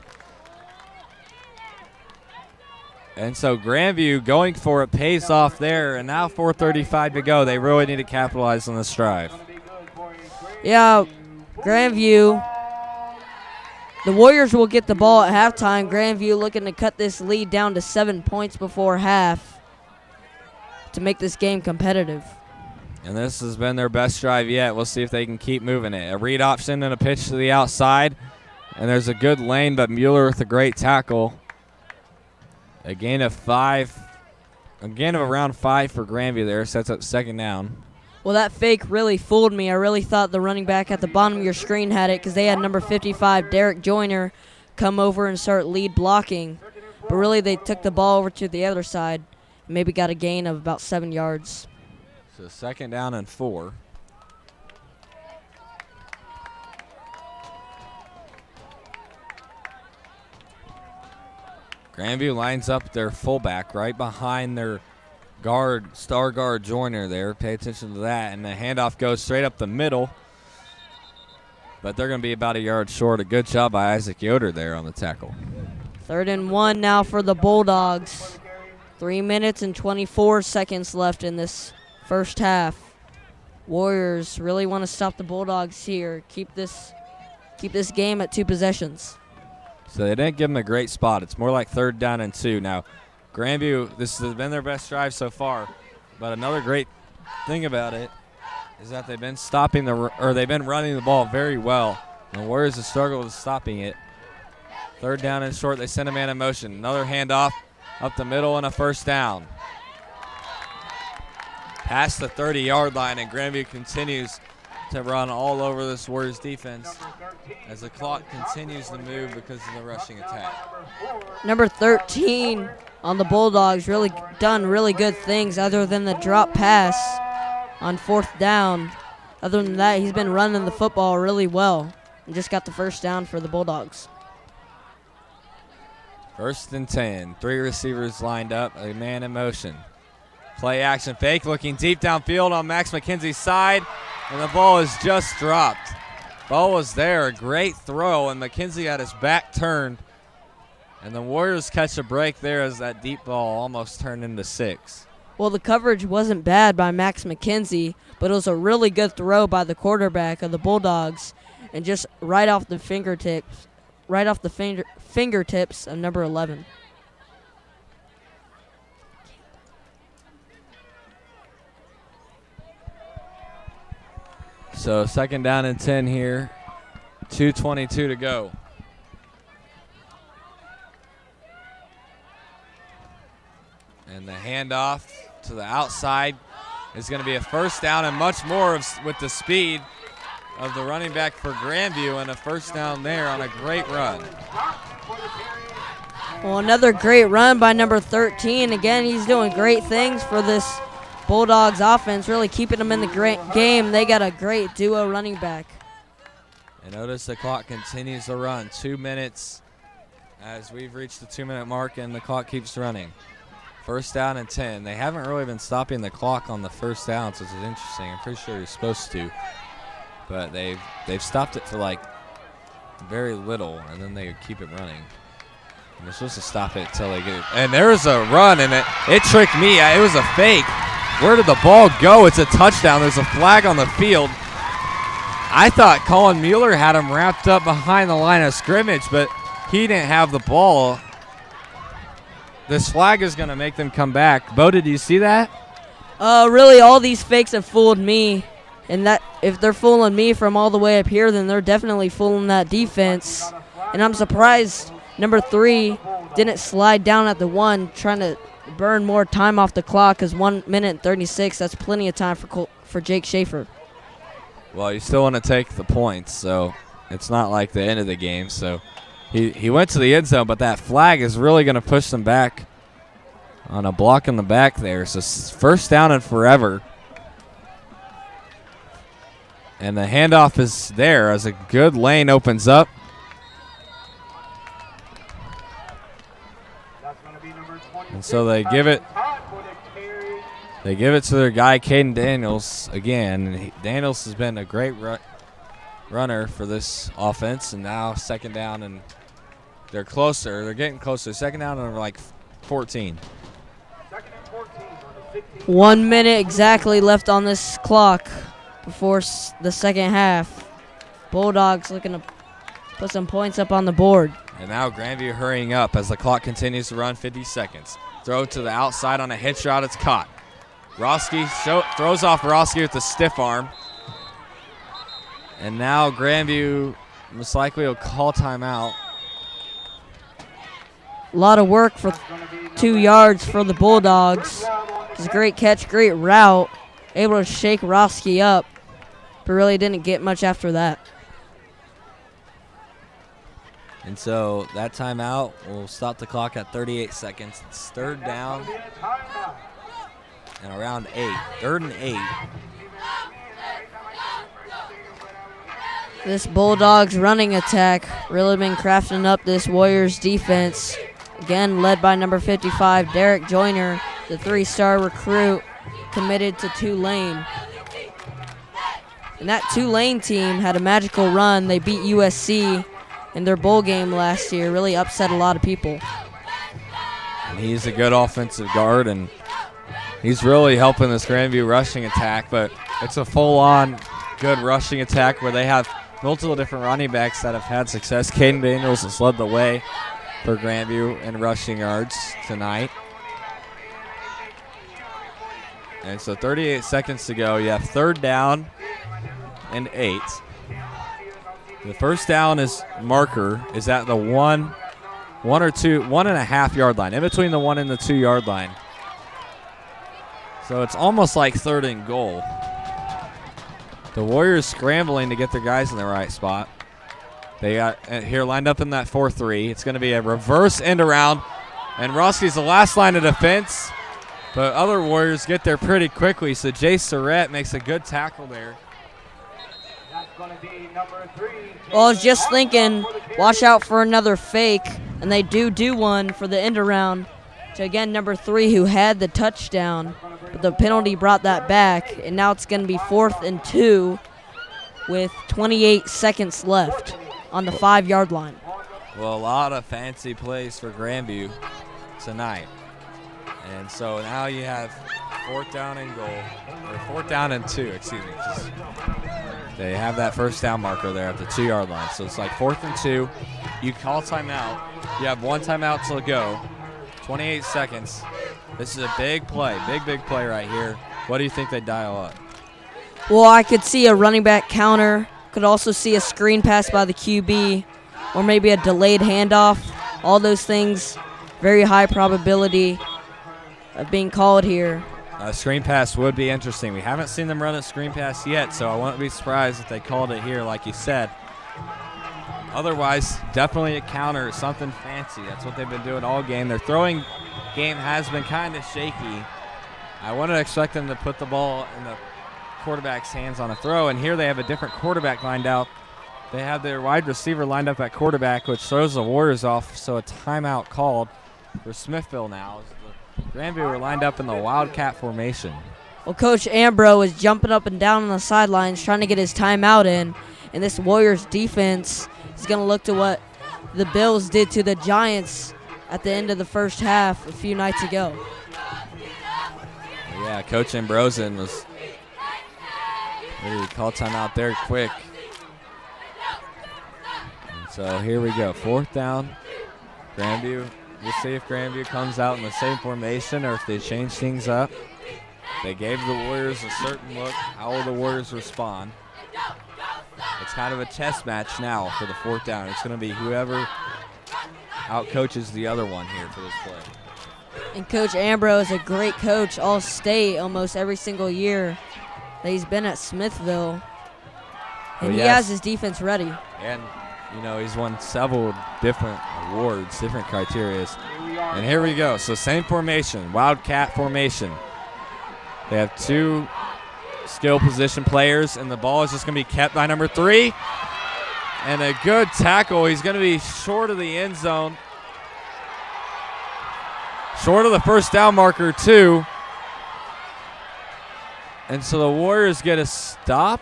And so Grandview going for it pays off there, and now 4:35 to go. They really need to capitalize on this drive. Yeah, Grandview. The Warriors will get the ball at halftime. Grandview looking to cut this lead down to 7 points before half to make this game competitive. And this has been their best drive yet. We'll see if they can keep moving it. A read option and a pitch to the outside. And there's a good lane, but Mueller with a great tackle. A gain of around 5 for Grandview there. Sets up 2nd down. Well, that fake really fooled me. I really thought the running back at the bottom of your screen had it, because they had number 55, Derek Joyner, come over and start lead blocking. But really they took the ball over to the other side and maybe got a gain of about 7 yards. So 2nd down and 4. Grandview lines up their fullback right behind their star guard Joyner there. Pay attention to that. And the handoff goes straight up the middle. But they're going to be about a yard short. A good job by Isaac Yoder there on the tackle. 3rd and 1 now for the Bulldogs. 3 minutes and 24 seconds left in this first half. Warriors really want to stop the Bulldogs here. Keep this game at 2 possessions. So they didn't give them a great spot. It's more like 3rd down and 2. Now, Grandview, this has been their best drive so far. But another great thing about it is that they've been they've been running the ball very well. The Warriors have struggled with stopping it. 3rd down and short. They send a man in motion. Another handoff up the middle and a 1st down. Past the 30-yard line, and Grandview continues to run all over this Warriors defense as the clock continues to move because of the rushing attack. Number 13 on the Bulldogs really done really good things other than the drop pass on 4th down. Other than that, he's been running the football really well and just got the 1st down for the Bulldogs. First and 10. 3 receivers lined up, a man in motion. Play action fake, looking deep downfield on Max McKenzie's side, and the ball is just dropped. Ball was there, a great throw, and McKenzie had his back turned. And the Warriors catch a break there as that deep ball almost turned into 6. Well, the coverage wasn't bad by Max McKenzie, but it was a really good throw by the quarterback of the Bulldogs, and just right off the fingertips of number 11. So 2nd down and 10 here, 2:22 to go. And the handoff to the outside is going to be a first down, and much more with the speed of the running back for Grandview, and a first down there on a great run. Well, another great run by number 13. Again, he's doing great things for this Bulldogs offense, really keeping them in the game. They got a great duo running back. And notice the clock continues to run. 2 minutes as we've reached the 2-minute mark, and the clock keeps running. First down and 10. They haven't really been stopping the clock on the first downs, which is interesting. I'm pretty sure you're supposed to. But they've stopped it for like very little, and then they keep it running. And they're supposed to stop it until they get it. And there's a run, and it tricked me. It was a fake. Where did the ball go? It's a touchdown. There's a flag on the field. I thought Colin Mueller had him wrapped up behind the line of scrimmage, but he didn't have the ball. This flag is going to make them come back. Bo, did you see that? Really, all these fakes have fooled me. And that if they're fooling me from all the way up here, then they're definitely fooling that defense. And I'm surprised number 3 didn't slide down at the 1, trying to burn more time off the clock, because 1 minute and 36, that's plenty of time for Jake Schaefer. Well, you still want to take the points, so it's not like the end of the game. So he went to the end zone, but that flag is really going to push them back on a block in the back there. So first down and forever. And the handoff is there as a good lane opens up. And so they give it to their guy, Caden Daniels, again. And Daniels has been a great runner for this offense. And now 2nd down, and they're closer. They're getting closer. 2nd down and like 14. 1 minute exactly left on this clock before the second half. Bulldogs looking to put some points up on the board. And now Grandview hurrying up as the clock continues to run. 50 seconds. Throw to the outside on a hitch route. It's caught. Roski throws off Roski with the stiff arm. And now Grandview most likely will call timeout. A lot of work for 2 yards for the Bulldogs. It's a great catch, great route. Able to shake Roski up, but really didn't get much after that. And so that timeout will stop the clock at 38 seconds. It's 3rd down and around 8. 3rd and 8. This Bulldogs running attack really been crafting up this Warriors defense. Again, led by number 55, Derek Joyner, the 3-star recruit committed to Tulane. And that Tulane team had a magical run. They beat USC in their bowl game last year, really upset a lot of people. And he's a good offensive guard, and he's really helping this Grandview rushing attack, but it's a full-on good rushing attack where they have multiple different running backs that have had success. Caden Daniels has led the way for Grandview in rushing yards tonight. And so 38 seconds to go. You have 3rd down and 8. The first down marker is at the 1.5 yard line, in between the 1 and the 2 yard line. So it's almost like 3rd and goal. The Warriors scrambling to get their guys in the right spot. They got here lined up in that 4-3. It's going to be a reverse end around, and Roski's the last line of defense, but other Warriors get there pretty quickly. So Jay Surratt makes a good tackle there. That's going to be number 3. Well, I was just thinking, watch out for another fake. And they do one for the end around to, again, number 3, who had the touchdown. But the penalty brought that back, and now it's going to be 4th and 2 with 28 seconds left on the 5-yard line. Well, a lot of fancy plays for Grandview tonight. And so now you have 4th down and goal, or 4th down and 2, excuse me. They have that first down marker there at the 2-yard line. So it's like 4th and 2. You call timeout. You have 1 timeout to go. 28 seconds. This is a big play, big play right here. What do you think they dial up? Well, I could see a running back counter. Could also see a screen pass by the QB, or maybe a delayed handoff. All those things, very high probability of being called here. A screen pass would be interesting. We haven't seen them run a screen pass yet, so I wouldn't be surprised if they called it here, like you said. Otherwise, definitely a counter, something fancy. That's what they've been doing all game. Their throwing game has been kind of shaky. I wouldn't expect them to put the ball in the quarterback's hands on a throw, and here they have a different quarterback lined out. They have their wide receiver lined up at quarterback, which throws the Warriors off, so a timeout called for Smithville now. Grandview are lined up in the Wildcat formation. Well, Coach Ambrose is jumping up and down on the sidelines trying to get his timeout in, and this Warriors defense is going to look to what the Bills did to the Giants at the end of the first half a few nights ago. Yeah, Coach Ambrosen was ready to call timeout there quick. And so here we go, 4th down. Grandview. We'll see if Grandview comes out in the same formation or if they change things up. They gave the Warriors a certain look. How will the Warriors respond? It's kind of a test match now for the 4th down. It's going to be whoever outcoaches the other one here for this play. And Coach Ambrose is a great coach, all state almost every single year that he's been at Smithville. And he has his defense ready. And, you know, he's won several different awards, different criteria. And here we go. So same formation, Wildcat formation. They have 2 skill position players, and the ball is just going to be kept by number 3. And a good tackle. He's going to be short of the end zone. Short of the first down marker, too. And so the Warriors get a stop.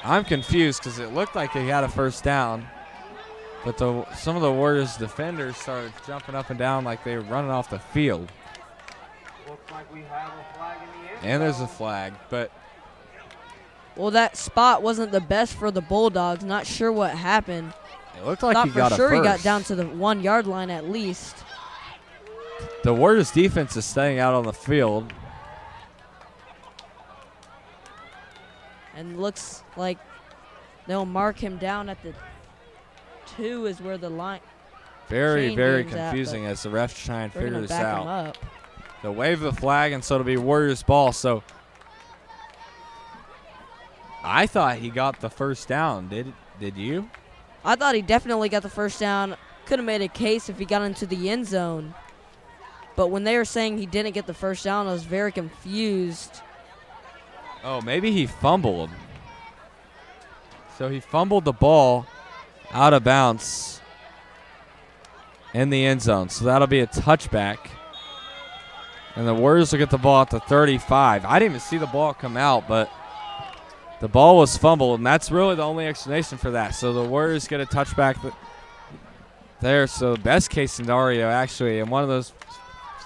I'm confused because it looked like they had a first down. But some of the Warriors defenders started jumping up and down like they were running off the field. Looks like we have a flag in the end And there's a flag, but well, that spot wasn't the best for the Bulldogs. Not sure what happened. it looked like Thought he got for sure a first. he got down to the 1-yard line at least. The Warriors defense is staying out on the field. And looks like they'll mark him down at the 2 is where the line. Very, chain very game's at, confusing as the refs try and They're figure going to this back him out. up. They'll wave the flag, and so it'll be Warriors ball. So I thought he got the first down. Did you? I thought he definitely got the first down. Could have made a case if he got into the end zone. But when they were saying he didn't get the first down, I was very confused. Oh, maybe he fumbled. So he fumbled the ball out of bounds in the end zone. So that'll be a touchback. And the Warriors will get the ball at the 35. I didn't even see the ball come out, but the ball was fumbled, and that's really the only explanation for that. So the Warriors get a touchback there. So best case scenario, actually, in one of those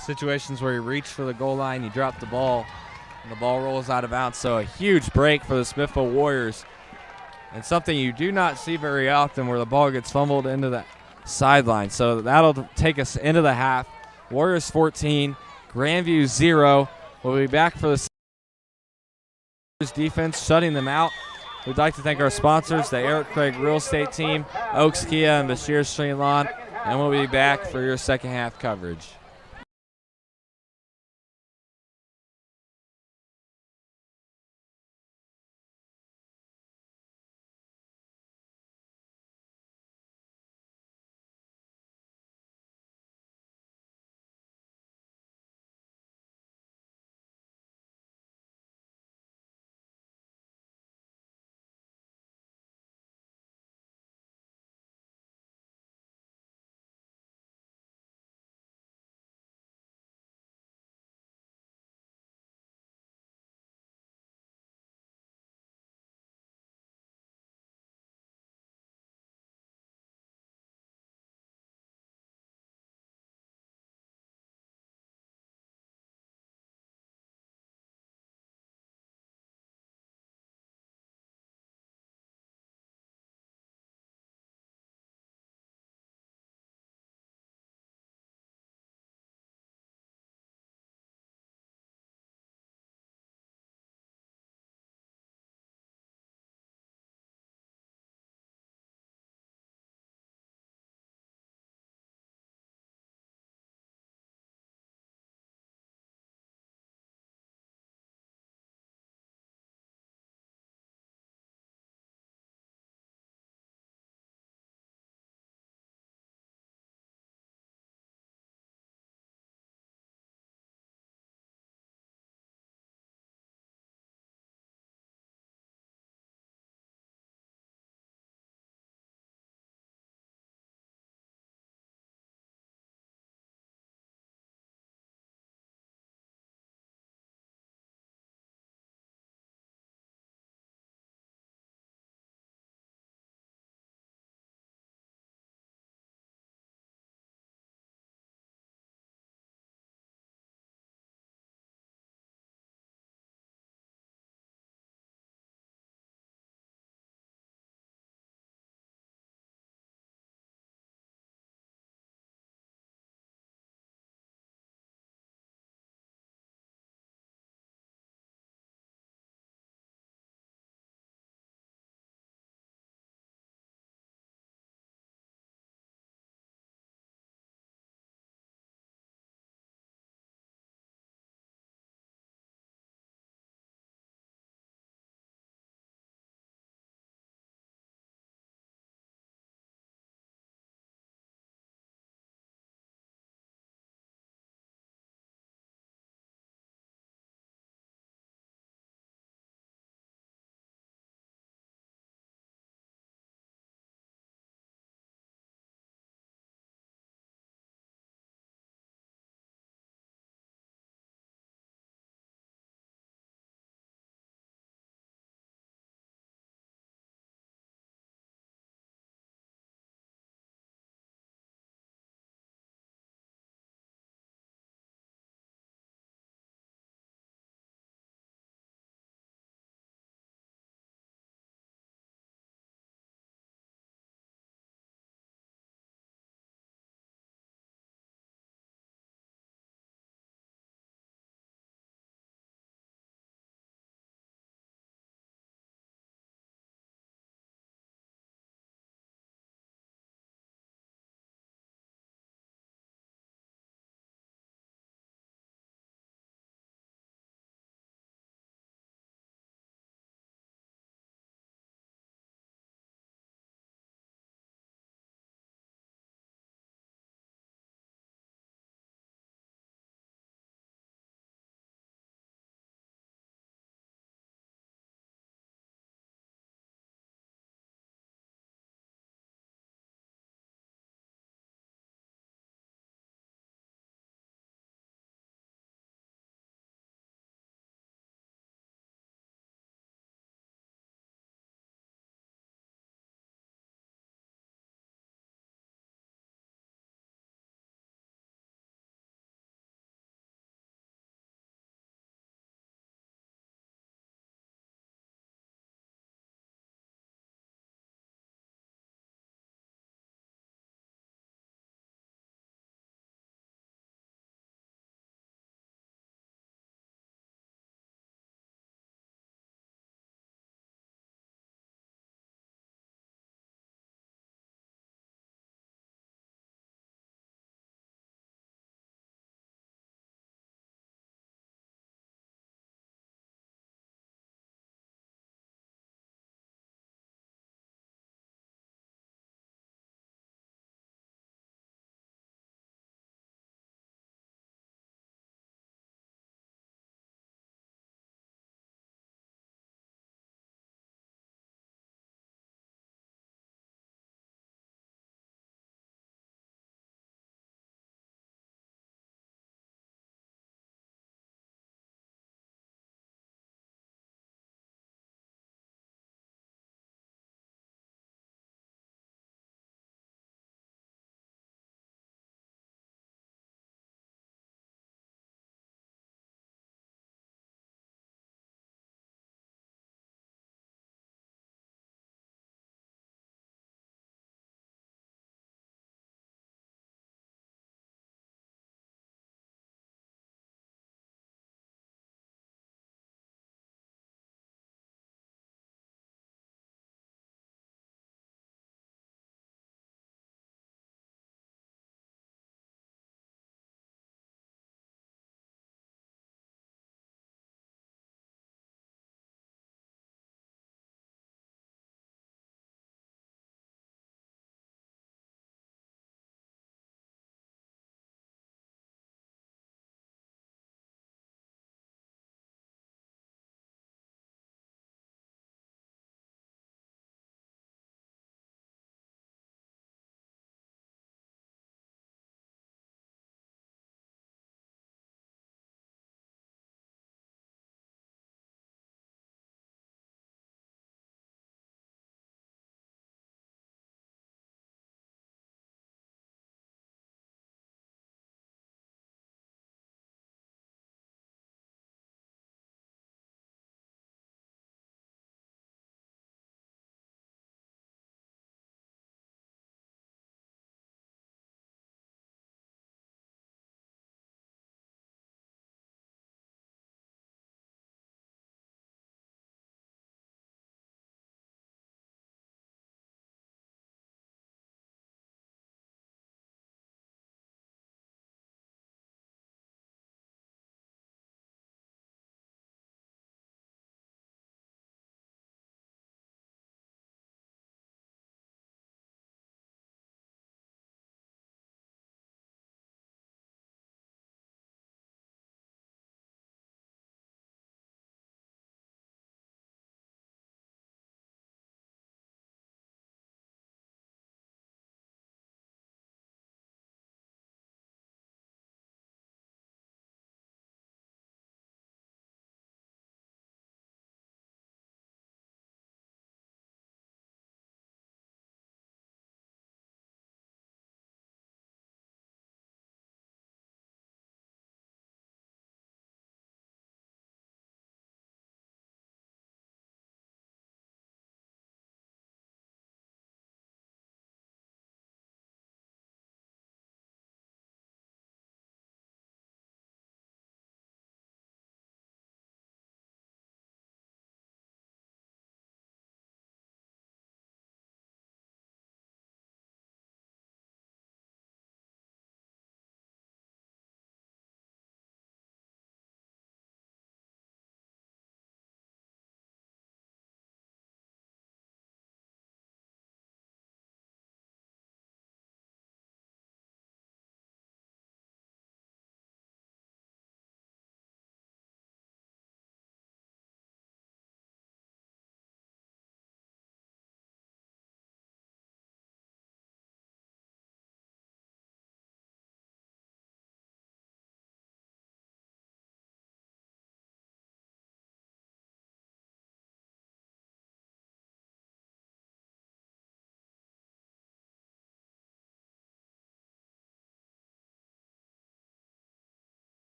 situations where you reach for the goal line, you drop the ball, and the ball rolls out of bounds. So a huge break for the Smithville Warriors, and something you do not see very often where the ball gets fumbled into the sideline. So that'll take us into the half. Warriors 14, Grandview 0. We'll be back for the defense shutting them out. We'd like to thank our sponsors, the Eric Craig Real Estate Team, Oaks Kia, and Bashir Street Lawn, and we'll be back for your second half coverage.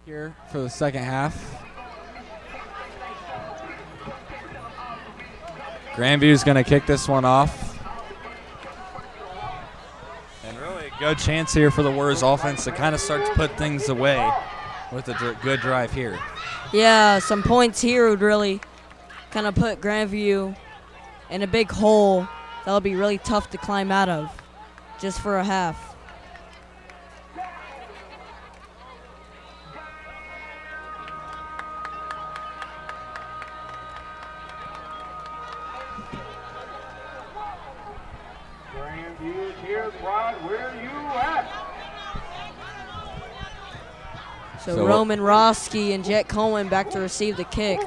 here for the second half. Grandview's going to kick this one off. And really a good chance here for the Warriors offense to kind of start to put things away with a good drive here. Yeah, some points here would really kind of put Grandview in a big hole that'll be really tough to climb out of just for a half. Grandview cheer squad, where you at? So Roman Roski and Jet Coleman back to receive the kick.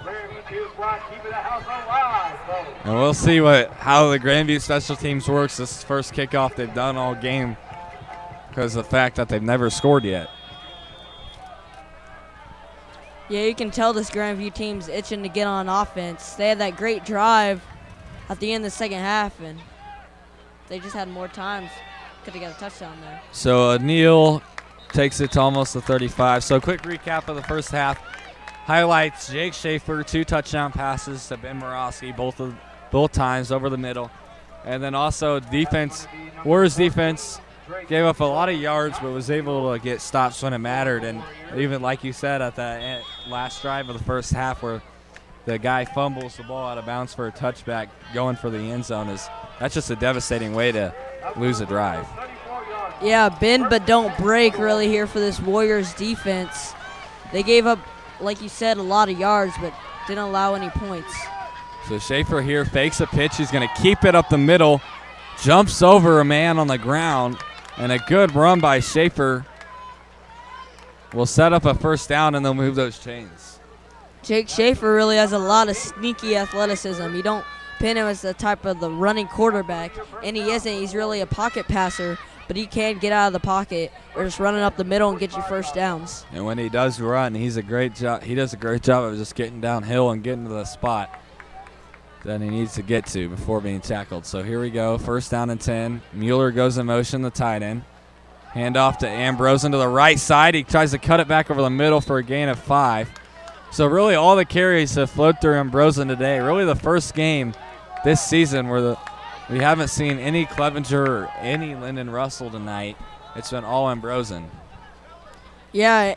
Grandview cheer squad keeping the house alive, folks. And we'll see how the Grandview special teams works. This is the first kickoff they've done all game because of the fact that they've never scored yet. Yeah, you can tell this Grandview team's itching to get on offense. They had that great drive at the end of the second half, and they just had more times. Could have got a touchdown there. So Neal takes it to almost the 35. So quick recap of the first half. Highlights: Jake Schaefer, 2 touchdown passes to Ben Morosky, both times over the middle. And then also defense, Warriors defense gave up a lot of yards but was able to get stops when it mattered. And even like you said at the last drive of the first half where the guy fumbles the ball out of bounds for a touchback going for the end zone, that's just a devastating way to lose a drive. Yeah, bend but don't break really here for this Warriors defense. They gave up, like you said, a lot of yards, but didn't allow any points. So Schaefer here fakes a pitch. He's going to keep it up the middle, jumps over a man on the ground, and a good run by Schaefer will set up a first down, and they'll move those chains. Jake Schaefer really has a lot of sneaky athleticism. You don't pin him as the type of the running quarterback, and he isn't. He's really a pocket passer, but he can get out of the pocket or just running up the middle and get you first downs. And when he does run, he does a great job of just getting downhill and getting to the spot that he needs to get to before being tackled. So here we go, first down and 10. Mueller goes in motion, the tight end. Handoff to Ambrosen to the right side. He tries to cut it back over the middle for a gain of 5. So really all the carries have flowed through Ambrosen today. Really the first game this season where we haven't seen any Clevenger or any Lyndon Russell tonight. It's been all Ambrosen. Yeah,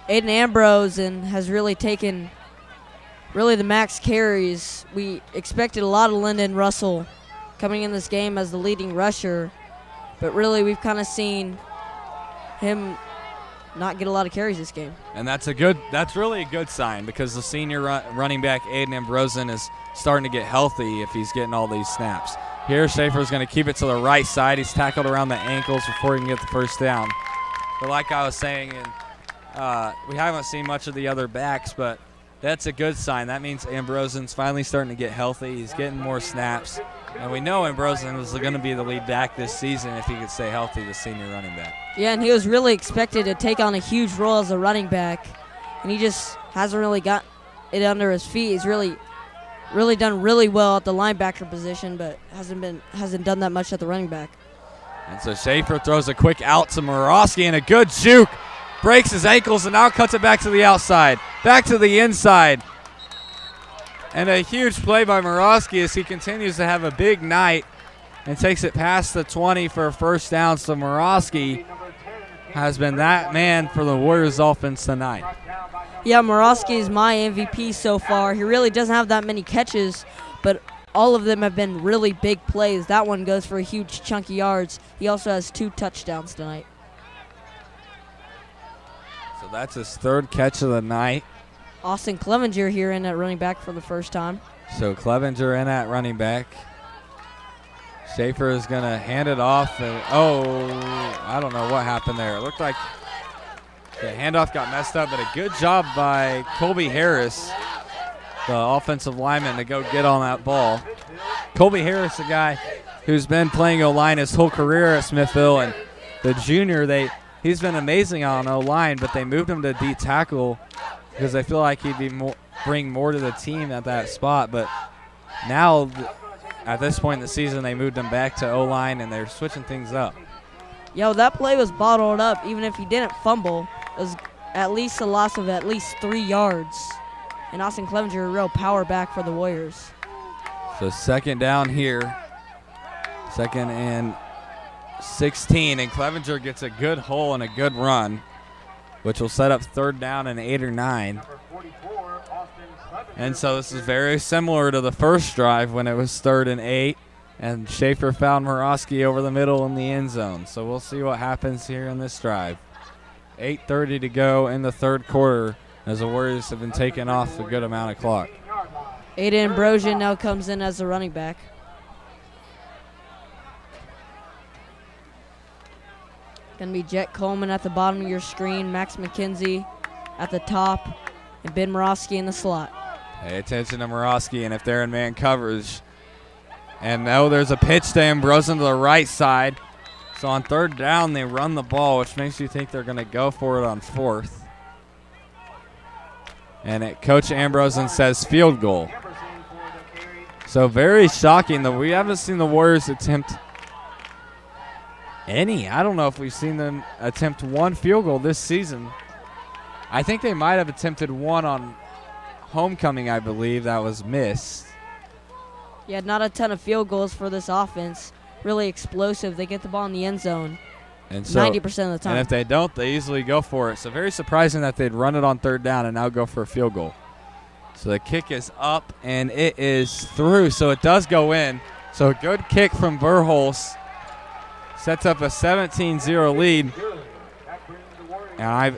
Aiden Ambrosen has really taken the max carries. We expected a lot of Lyndon Russell coming in this game as the leading rusher, but really we've kind of seen him not get a lot of carries this game. And that's really a good sign because the senior running back Aiden Ambrosen is starting to get healthy if he's getting all these snaps. Here Schaefer's going to keep it to the right side. He's tackled around the ankles before he can get the first down. But like I was saying, we haven't seen much of the other backs, but that's a good sign. That means Ambrosen's finally starting to get healthy. He's getting more snaps. And we know Ambrosen was going to be the lead back this season if he could stay healthy, the senior running back. Yeah, and he was really expected to take on a huge role as a running back, and he just hasn't really got it under his feet. He's really done really well at the linebacker position, but hasn't done that much at the running back. And so Schaefer throws a quick out to Morosky and a good juke. Breaks his ankles and now cuts it back to the outside. Back to the inside. And a huge play by Morosky as he continues to have a big night and takes it past the 20 for a first down. So Morosky has been that man for the Warriors offense tonight. Yeah, Morosky is my MVP so far. He really doesn't have that many catches, but all of them have been really big plays. That one goes for a huge chunk of yards. He also has 2 touchdowns tonight. So that's his 3rd catch of the night. Austin Clevenger here in at running back for the first time. So Clevenger in at running back. Schaefer is going to hand it off. And, I don't know what happened there. It looked like the handoff got messed up, but a good job by Colby Harris, the offensive lineman, to go get on that ball. Colby Harris, a guy who's been playing O-line his whole career at Smithville, and the junior, he's been amazing on O-line, but they moved him to D tackle because they feel like he'd bring more to the team at that spot. But now, at this point in the season, they moved him back to O-line, and they're switching things up. Yo, that play was bottled up. Even if he didn't fumble, It was at least a loss of at least 3 yards. And Austin Clevenger, a real power back for the Warriors. So second down here. Second and 16, and Clevenger gets a good hole and a good run, which will set up third down and 8 or 9. And so this is very similar to the first drive when it was 3rd and 8, and Schaefer found Morosky over the middle in the end zone. So we'll see what happens here in this drive. 8:30 to go in the third quarter as the Warriors have been taking off a good amount of clock. Aiden Ambrosian now comes in as the running back. Going to be Jet Coleman at the bottom of your screen, Max McKenzie at the top, and Ben Morosky in the slot. Pay attention to Morosky, and if they're in man coverage. And now there's a pitch to Ambrosian to the right side. So on third down, they run the ball, which makes you think they're going to go for it on 4th. And Coach Ambrosian says field goal. So very shocking that we haven't seen the Warriors attempt any. I don't know if we've seen them attempt one field goal this season. I think they might have attempted one on homecoming, I believe, that was missed. Yeah, not a ton of field goals for this offense. Really explosive. They get the ball in the end zone and so, 90% of the time. And if they don't, they easily go for it. So very surprising that they'd run it on third down and now go for a field goal. So the kick is up, and it is through. So it does go in. So a good kick from Verhulst. Sets up a 17-0 lead. And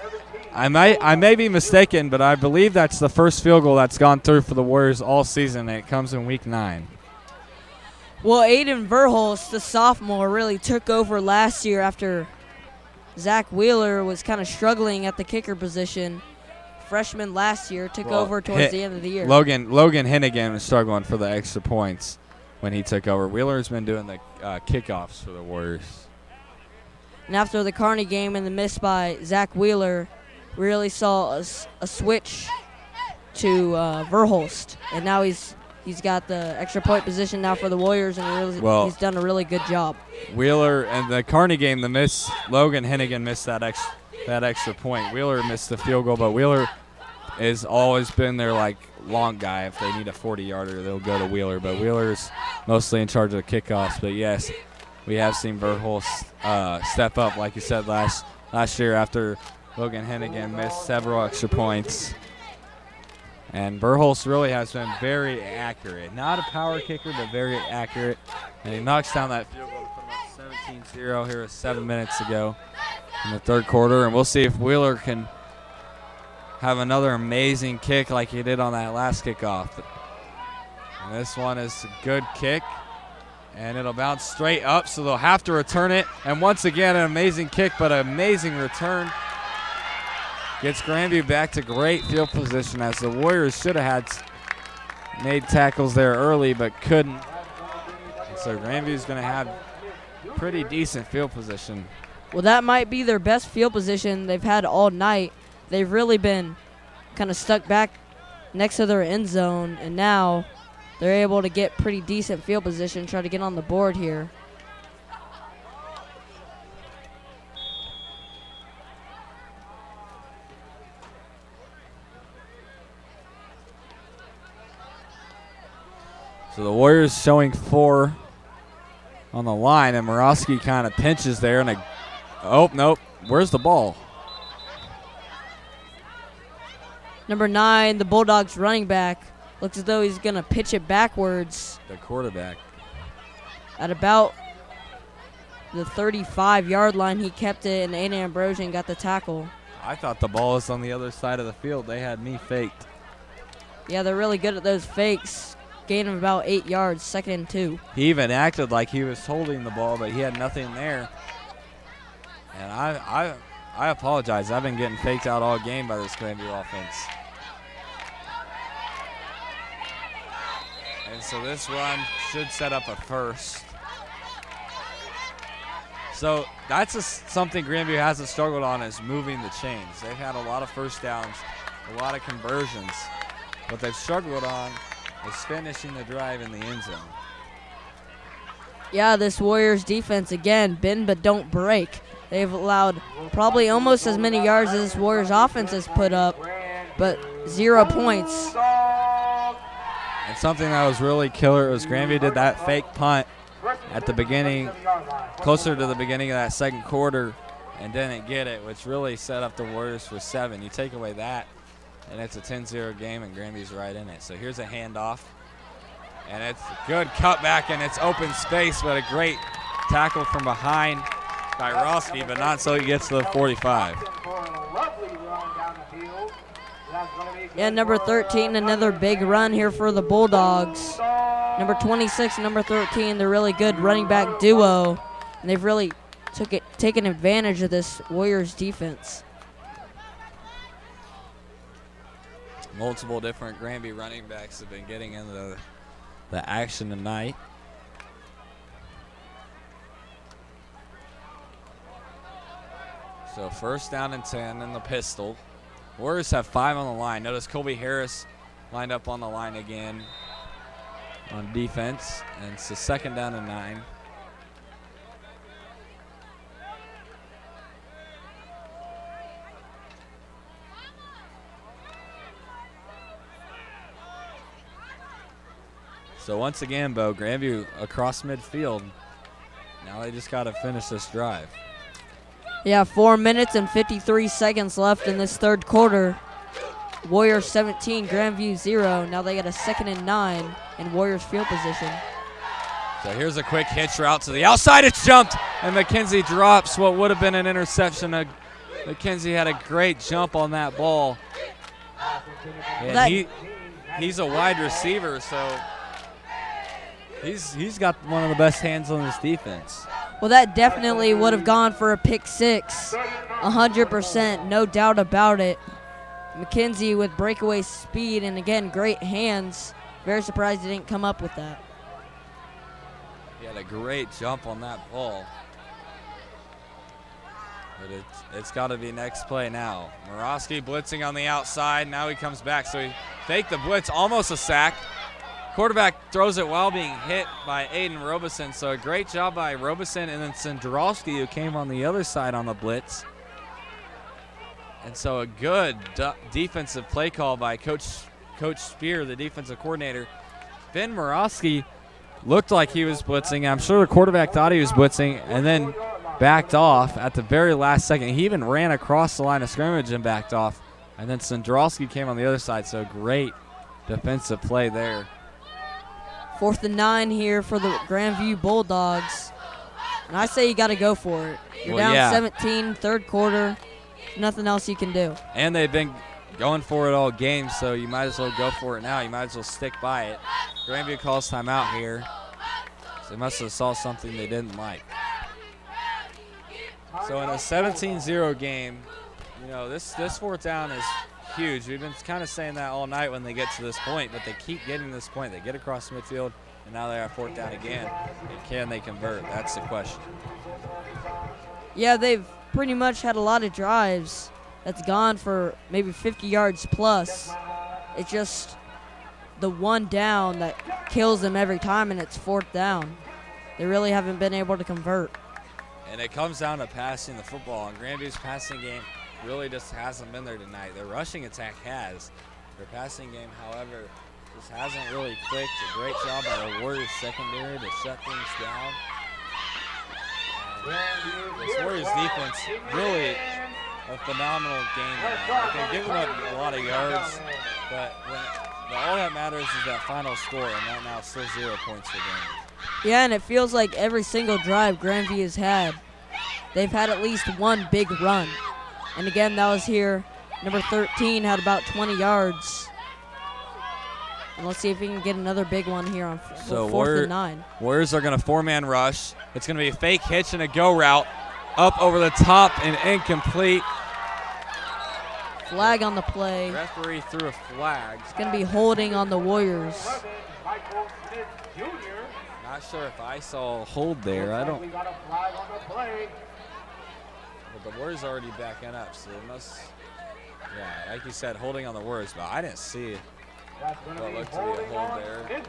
I may be mistaken, but I believe that's the first field goal that's gone through for the Warriors all season, and it comes in week 9. Well, Aiden Verhulst, the sophomore, really took over last year after Zach Wheeler was kind of struggling at the kicker position. Freshman last year took over towards the end of the year. Logan Hennigan was struggling for the extra points when he took over. Wheeler's been doing the kickoffs for the Warriors. And after the Kearney game and the miss by Zach Wheeler, we really saw a switch to Verhulst. And now he's got the extra point position now for the Warriors, and he's done a really good job. Wheeler and the Kearney game, the miss, Logan Hennigan missed that extra point. Wheeler missed the field goal, but Wheeler has always been their long guy. If they need a 40-yarder, they'll go to Wheeler. But Wheeler's mostly in charge of the kickoffs. But yes, we have seen Verhulst step up, like you said last year after Logan Hennigan missed several extra points. And Verhulst really has been very accurate. Not a power kicker, but very accurate. And he knocks down that field goal to put them up 17-0 here with 7 minutes to go in the third quarter. And we'll see if Wheeler can have another amazing kick like he did on that last kickoff. And this one is a good kick. And it'll bounce straight up, so they'll have to return it. And once again, an amazing kick, but an amazing return. Gets Grandview back to great field position, as the Warriors should have made tackles there early but couldn't. And so Grandview's going to have pretty decent field position. Well, that might be their best field position they've had all night. They've really been kind of stuck back next to their end zone, and now they're able to get pretty decent field position, try to get on the board here. So the Warriors showing 4 on the line, and Morosky kind of pinches there. And oh, nope. Where's the ball? Number 9, the Bulldogs running back, looks as though he's going to pitch it backwards. The quarterback. At about the 35-yard line, he kept it, and Aiden Ambrosian got the tackle. I thought the ball was on the other side of the field. They had me faked. Yeah, they're really good at those fakes. Gain of about 8 yards, 2nd and 2. He even acted like he was holding the ball, but he had nothing there. And I apologize. I've been getting faked out all game by this Grandview offense. And so this run should set up a first. So that's something Grandview hasn't struggled on, is moving the chains. They've had a lot of first downs, a lot of conversions. What they've struggled on is finishing the drive in the end zone. Yeah, this Warriors defense, again, bend but don't break. They've allowed probably almost as many yards as this Warriors offense has put up, but 0 points. And something that was really killer was Grandview did that fake punt at the beginning, closer to the beginning of that second quarter, and didn't get it, which really set up the Warriors for 7. You take away that, and it's a 10-0 game, and Grandview's right in it. So here's a handoff, and it's a good cutback, and it's open space, but a great tackle from behind by Roski, but not so he gets to the 45. Yeah, number 13, another big run here for the Bulldogs. Number 26 and number 13, they're really good running back duo, and they've really taken advantage of this Warriors defense. Multiple different Grandview running backs have been getting into the action tonight. So first down and 10 in the pistol. Warriors have 5 on the line. Notice Colby Harris lined up on the line again on defense, and it's a second down and 9. So once again, Bo, Grandview across midfield. Now they just got to finish this drive. Yeah, 4 minutes and 53 seconds left in this third quarter. Warriors 17, Grandview 0. Now they got a 2nd and 9 in Warriors field position. So here's a quick hitch route to the outside. It's jumped, and McKenzie drops what would have been an interception. McKenzie had a great jump on that ball. And he's a wide receiver, so he's got one of the best hands on this defense. Well, that definitely would have gone for a pick 6, 100%, no doubt about it. McKenzie with breakaway speed and, again, great hands. Very surprised he didn't come up with that. He had a great jump on that ball. But it's got to be next play now. Morosky blitzing on the outside. Now he comes back. So he faked the blitz, almost a sack. Quarterback throws it while being hit by Aiden Robeson. So a great job by Robeson, and then Sandrowski, who came on the other side on the blitz. And so a good defensive play call by Coach Spear, the defensive coordinator. Ben Morosky looked like he was blitzing. I'm sure the quarterback thought he was blitzing and then backed off at the very last second. He even ran across the line of scrimmage and backed off. And then Sandrowski came on the other side. So great defensive play there. 4th and 9 here for the Grandview Bulldogs. And I say you got to go for it. You're down 17, third quarter. Nothing else you can do. And they've been going for it all game, so you might as well go for it now. You might as well stick by it. Grandview calls timeout here. So they must have saw something they didn't like. So in a 17-0 game, you know, this 4th down is huge. We've been kind of saying that all night when they get to this point, but they keep getting this point. They get across midfield, and now they are 4th down again. And can they convert? That's the question. Yeah, they've pretty much had a lot of drives that's gone for maybe 50 yards plus. It's just the one down that kills them every time, and it's 4th down. They really haven't been able to convert. And it comes down to passing the football, and Grandview's passing game really just hasn't been there tonight. Their rushing attack has. Their passing game, however, just hasn't really clicked. A great job by the Warriors secondary to shut things down. This Warriors defense, really a phenomenal game tonight. They're giving up a lot of yards, but all that matters is that final score, and right now it's still 0 points for Grandview. Yeah, and it feels like every single drive Grandview has had, they've had at least one big run. And again, that was here. Number 13 had about 20 yards. And let's see if we can get another big one here on 4th and 9. Warriors are going to 4-man rush. It's going to be a fake hitch and a go route. Up over the top and incomplete. Flag on the play. Referee threw a flag. It's going to be holding on the Warriors. Not sure if I saw a hold there. I don't. But the Warriors already backing up, so it must. Yeah, like you said, holding on the Warriors, but I didn't see what looked to be a hold there.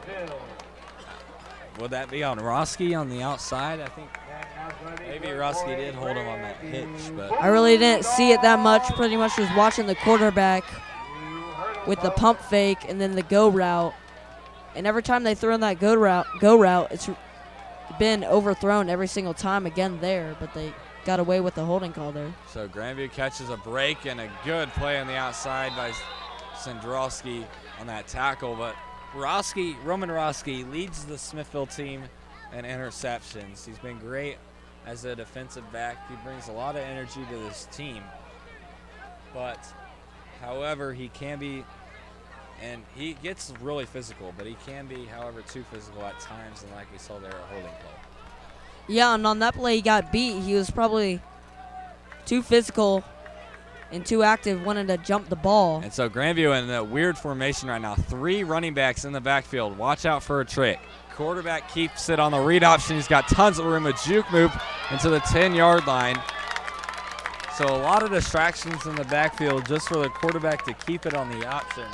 would that be on Roski on the outside? I think maybe Roski did hold him on that hitch, but I really didn't see it that much. Pretty much was watching the quarterback with the pump fake and then the go route. And every time they throw in that go route, it's been overthrown every single time again there, but they got away with the holding call there. So Grandview catches a break and a good play on the outside by Sandrowski on that tackle, but Roman Roski leads the Smithville team in interceptions. He's been great as a defensive back. He brings a lot of energy to this team, but however, he can be, and he gets really physical, but he can be, however, too physical at times, and like we saw there, a holding call. Yeah, and on that play he got beat. He was probably too physical and too active, wanting to jump the ball. And so Grandview in a weird formation right now. 3 running backs in the backfield. Watch out for a trick. Quarterback keeps it on the read option. He's got tons of room. A juke move into the 10-yard line. So a lot of distractions in the backfield just for the quarterback to keep it on the option.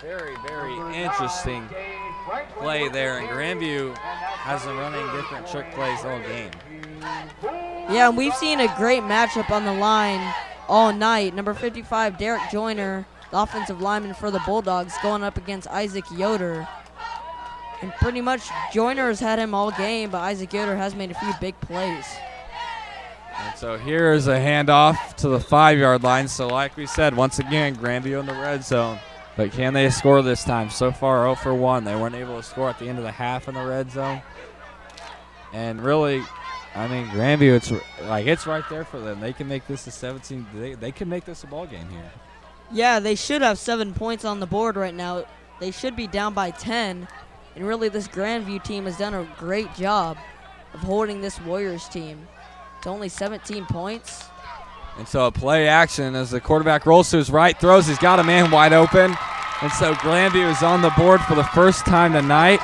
Very, very interesting play there. And Grandview has been running different trick plays all game. Yeah, and we've seen a great matchup on the line all night. Number 55, Derek Joyner, the offensive lineman for the Bulldogs, going up against Isaac Yoder. And pretty much Joyner has had him all game, but Isaac Yoder has made a few big plays. And so here's a handoff to the 5-yard line. So like we said, once again, Grandview in the red zone. But can they score this time? So far, 0 for 1. They weren't able to score at the end of the half in the red zone. And really, I mean, Grandview, it's right there for them. They can make this a 17. They can make this a ball game here. Yeah, they should have 7 points on the board right now. They should be down by 10. And really, this Grandview team has done a great job of holding this Warriors team to only 17 points. And so a play action as the quarterback rolls to his right, throws. He's got a man wide open. And so Grandview is on the board for the first time tonight.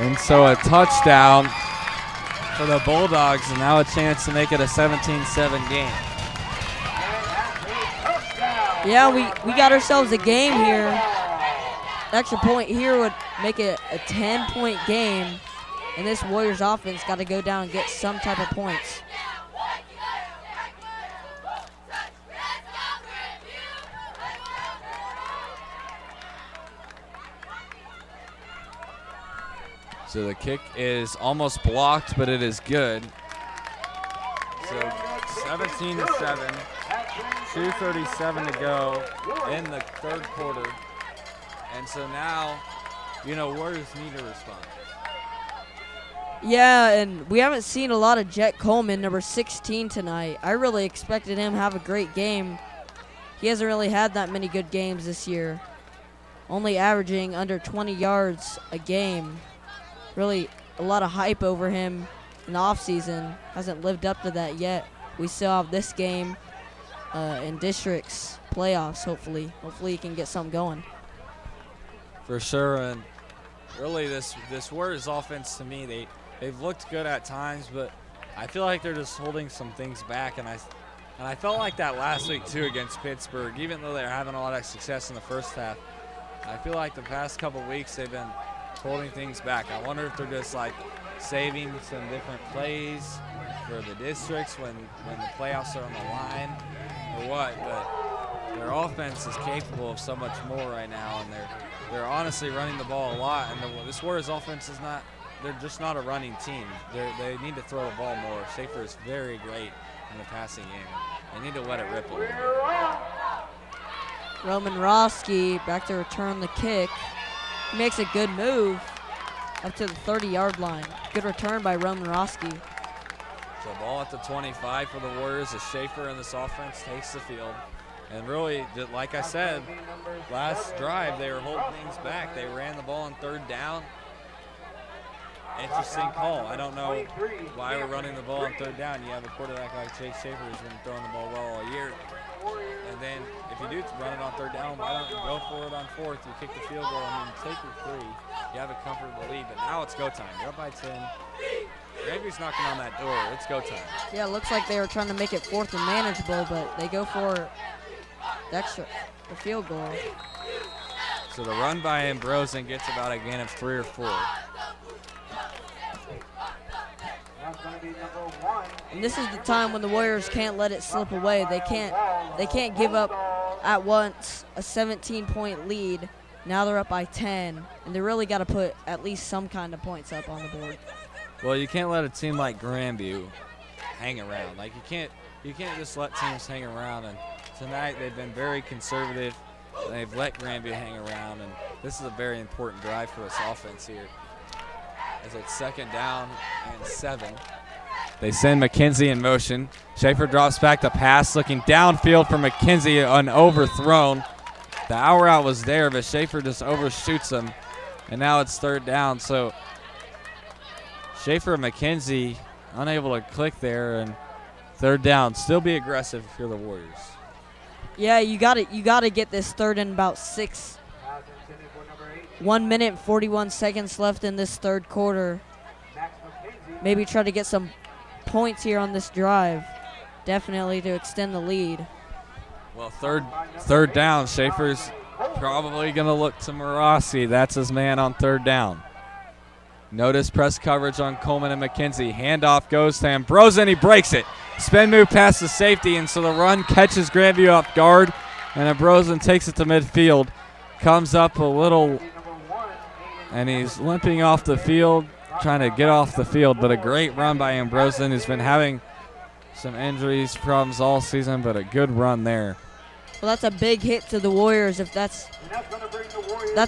And so a touchdown for the Bulldogs, and now a chance to make it a 17-7 game. Yeah, we got ourselves a game here. Extra point here would make it a 10-point game, and this Warriors offense got to go down and get some type of points. So the kick is almost blocked, but it is good. So 17-7, 2:37 to go in the third quarter. And so now, Warriors need to respond. Yeah, and we haven't seen a lot of Jet Coleman, number 16, tonight. I really expected him to have a great game. He hasn't really had that many good games this year, only averaging under 20 yards a game. Really a lot of hype over him in the offseason. Hasn't lived up to that yet. We still have this game in districts playoffs, hopefully. Hopefully he can get something going. For sure, and really this Warriors offense, to me, they've looked good at times, but I feel like they're just holding some things back, and I felt like that last week too against Pittsburgh. Even though they're having a lot of success in the first half, I feel like the past couple weeks they've been holding things back. I wonder if they're just like saving some different plays for the districts when the playoffs are on the line or what, but their offense is capable of so much more right now, and they're honestly running the ball a lot, and this Warriors offense is not, they're just not a running team. They need to throw the ball more. Schaefer is very great in the passing game. They need to let it rip a little bit. Roman Roski back to return the kick. He makes a good move up to the 30-yard line. Good return by Roman Roski. So ball at the 25 for the Warriors as Schaefer in this offense takes the field. And really, like I said, last drive they were holding things back. They ran the ball on third down. Interesting call. I don't know why we're running the ball on third down. You have a quarterback like Chase Schaefer who's been throwing the ball well all year. And then if you do run it on third down, why don't you go for it on fourth? You kick the field goal and then take your three. You have a comfortable lead, but now it's go time. You're up by 10. Grandview's knocking on that door. It's go time. Yeah, it looks like they were trying to make it fourth and manageable, but they go for the field goal. So the run by Ambrosen gets about a gain of 3 or 4. And this is the time when the Warriors can't let it slip away. They can't give up at once a 17-point lead. Now they're up by 10, and they really got to put at least some kind of points up on the board. Well, you can't let a team like Grandview hang around. Like you can't just let teams hang around. And tonight they've been very conservative. They've let Grandview hang around, and this is a very important drive for this offense here. As it's 2nd down and 7. They send McKenzie in motion. Schaefer drops back the pass, looking downfield for McKenzie, an overthrown. The hour out was there, but Schaefer just overshoots him, and now it's 3rd down. So Schaefer and McKenzie unable to click there, and 3rd down. Still be aggressive if you're the Warriors. Yeah, you got to get this 3rd and about 6. 1 minute, 41 seconds left in this 3rd quarter. Maybe try to get some points here on this drive. Definitely to extend the lead. Well, third down. Schaefer's probably going to look to Morosky. That's his man on 3rd down. Notice press coverage on Coleman and McKenzie. Handoff goes to Ambrosen. He breaks it. Spin move past the safety, and so the run catches Grandview off guard, and Ambrosen takes it to midfield. Comes up a little, and he's limping off the field, trying to get off the field, but a great run by Ambrosen, who's been having some injuries problems all season, but a good run there. Well, that's a big hit to the Warriors. If that's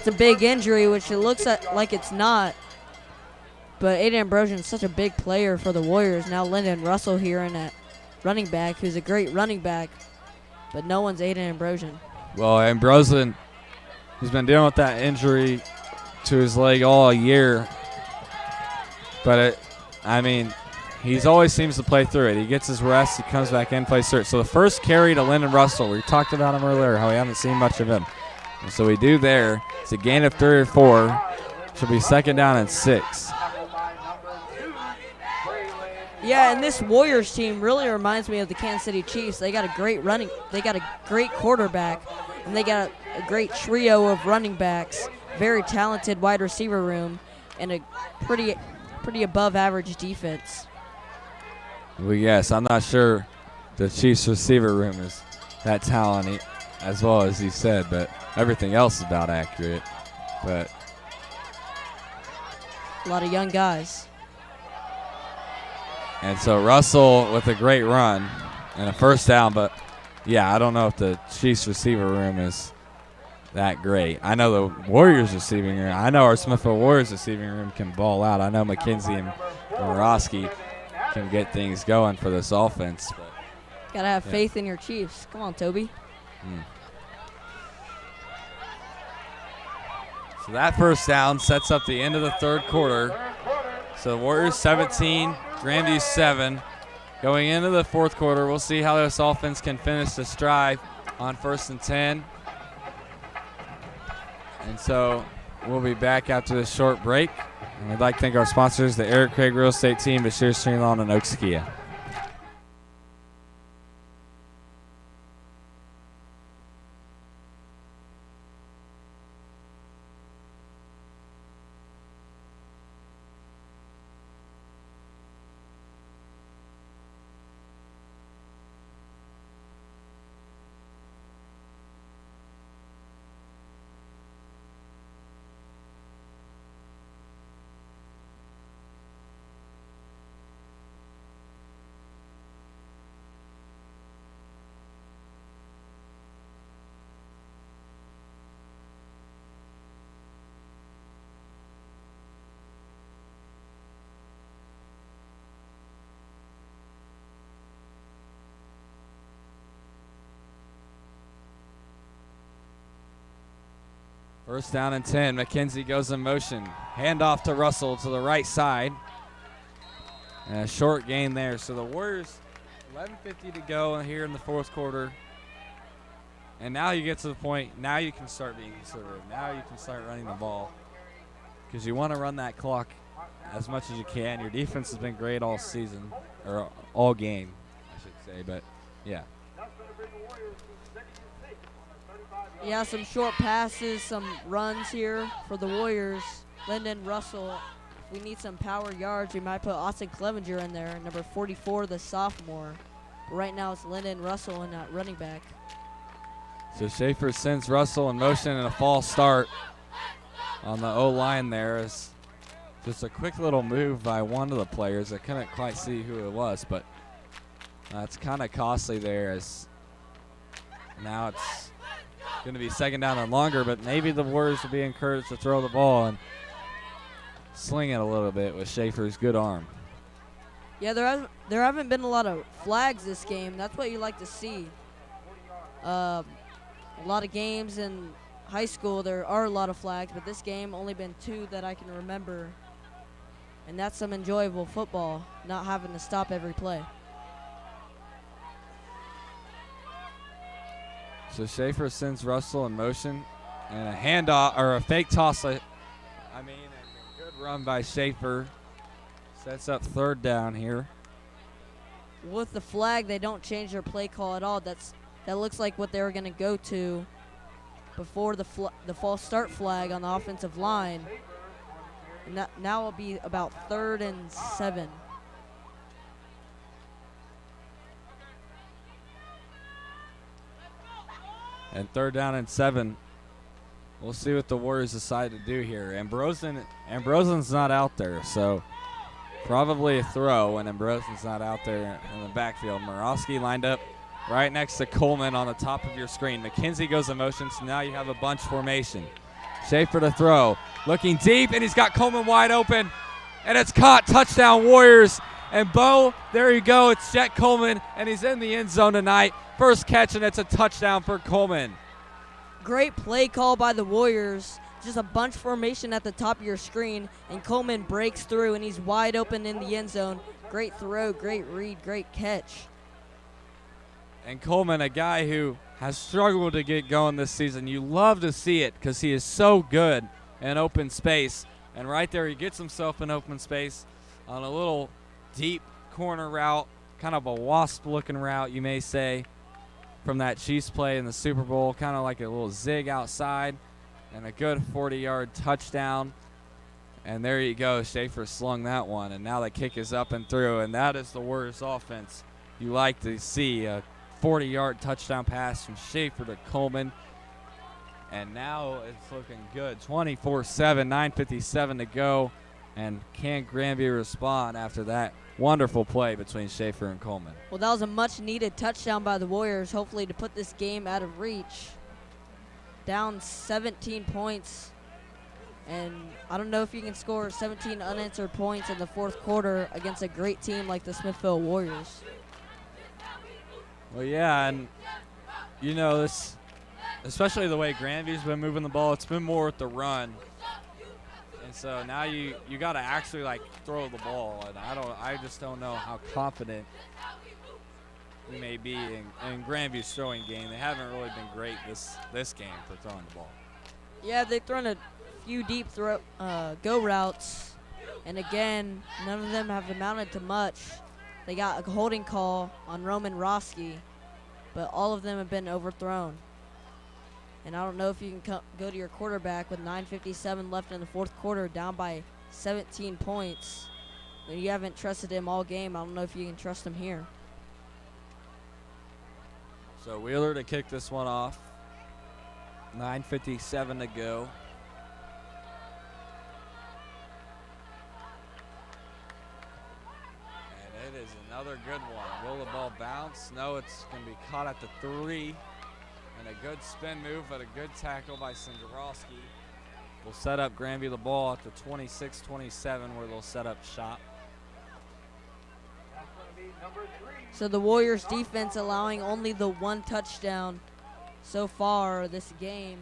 a big injury, which it looks like it's not. But Aiden Ambrosen is such a big player for the Warriors. Now Lyndon Russell here in at running back, who's a great running back, but no one's Aiden Ambrosen. Well, Ambrosen, he's been dealing with that injury to his leg all year, but he always seems to play through it. He gets his rest, he comes back in, plays through it. So the first carry to Lyndon Russell, we talked about him earlier, how we haven't seen much of him. And so we do there. It's a gain of 3 or 4. Should be 2nd down and 6. Yeah, and this Warriors team really reminds me of the Kansas City Chiefs. They got a great quarterback, and they got a great trio of running backs, very talented wide receiver room, and a pretty above average defense. Well, yes, I'm not sure the Chiefs receiver room is that talented as well as you said, but everything else is about accurate. But a lot of young guys. And so Russell with a great run and a 1st down, but yeah, I don't know if the Chiefs receiver room is that great. I know the Warriors receiving room. I know our Smithville Warriors receiving room can ball out. I know McKenzie and Morosky can get things going for this offense. But gotta have faith in your Chiefs. Come on, Toby. So that 1st down sets up the end of the 3rd quarter. So Warriors 17, Grandview 7. Going into the 4th quarter, we'll see how this offense can finish this drive on 1st and 10. And so we'll be back after this short break. And we'd like to thank our sponsors, the Eric Craig Real Estate Team, Bashir Stream Lawn, and Oaks Kia. First down and 10. McKenzie goes in motion. Handoff to Russell to the right side. And a short gain there. So the Warriors, 11:50 to go here in the 4th quarter. And now you get to the point, now you can start being conservative. Now you can start running the ball. Because you want to run that clock as much as you can. Your defense has been great all season, or all game, I should say. But, yeah. Yeah, some short passes, some runs here for the Warriors. Lyndon Russell we need some power yards, we might put Austin Clevenger in there, number 44, the sophomore. But right now it's Lyndon Russell in that running back. So Schaefer sends Russell in motion and a false start on the O-line there. Is just a quick little move by one of the players. I couldn't quite see who it was, but it's kind of costly there, as now it's going to be second down and longer, but maybe the Warriors will be encouraged to throw the ball and sling it a little bit with Schaefer's good arm. Yeah, there haven't been a lot of flags this game. That's what you like to see. A lot of games in high school, there are a lot of flags, but this game only been 2 that I can remember. And that's some enjoyable football, not having to stop every play. So Schaefer sends Russell in motion, and a handoff or a fake toss. A good run by Schaefer. Sets up third down here. With the flag, they don't change their play call at all. That looks like what they were going to go to before the false start flag on the offensive line. And now it'll be about 3rd and 7. And 3rd down and 7. We'll see what the Warriors decide to do here. Ambrosen's not out there, so probably a throw when Ambrosen's not out there in the backfield. Morosky lined up right next to Coleman on the top of your screen. McKenzie goes in motion, so now you have a bunch formation. Schaefer to throw. Looking deep, and he's got Coleman wide open. And it's caught. Touchdown, Warriors. And Bo, there you go. It's Jet Coleman, and he's in the end zone tonight. First catch, and it's a touchdown for Coleman. Great play call by the Warriors. Just a bunch formation at the top of your screen, and Coleman breaks through, and he's wide open in the end zone. Great throw, great read, great catch. And Coleman, a guy who has struggled to get going this season. You love to see it because he is so good in open space. And right there, he gets himself in open space on a little deep corner route, kind of a wasp-looking route, you may say, from that Chiefs play in the Super Bowl, kind of like a little zig outside, and a good 40-yard touchdown. And there you go. Schaefer slung that one, and now the kick is up and through, and that is the Warriors offense you like to see. A 40-yard touchdown pass from Schaefer to Coleman. And now it's looking good. 24-7, 9:57 to go. And can Grandview respond after that wonderful play between Schaefer and Coleman? Well, that was a much-needed touchdown by the Warriors, hopefully to put this game out of reach. Down 17 points. And I don't know if you can score 17 unanswered points in the fourth quarter against a great team like the Smithville Warriors. Well, yeah, and you know, this, especially the way Grandview's been moving the ball, it's been more with the run. And so now you got to actually like throw the ball, and I just don't know how confident we may be in Grandview's throwing game. They haven't really been great this game for throwing the ball. Yeah, they've thrown a few deep go routes, and again, none of them have amounted to much. They got a holding call on Roman Roski, but all of them have been overthrown. And I don't know if you can go to your quarterback with 9:57 left in the fourth quarter, down by 17 points. And you haven't trusted him all game. I don't know if you can trust him here. So Wheeler to kick this one off. 9:57 to go. And it is another good one. Will the ball bounce? No, it's going to be caught at the 3. And a good spin move, but a good tackle by Sinjarowski. Will set up Grandview the ball at the 26-27 where they'll set up shop. That's going to be number 3. So the Warriors defense allowing only the one touchdown so far this game.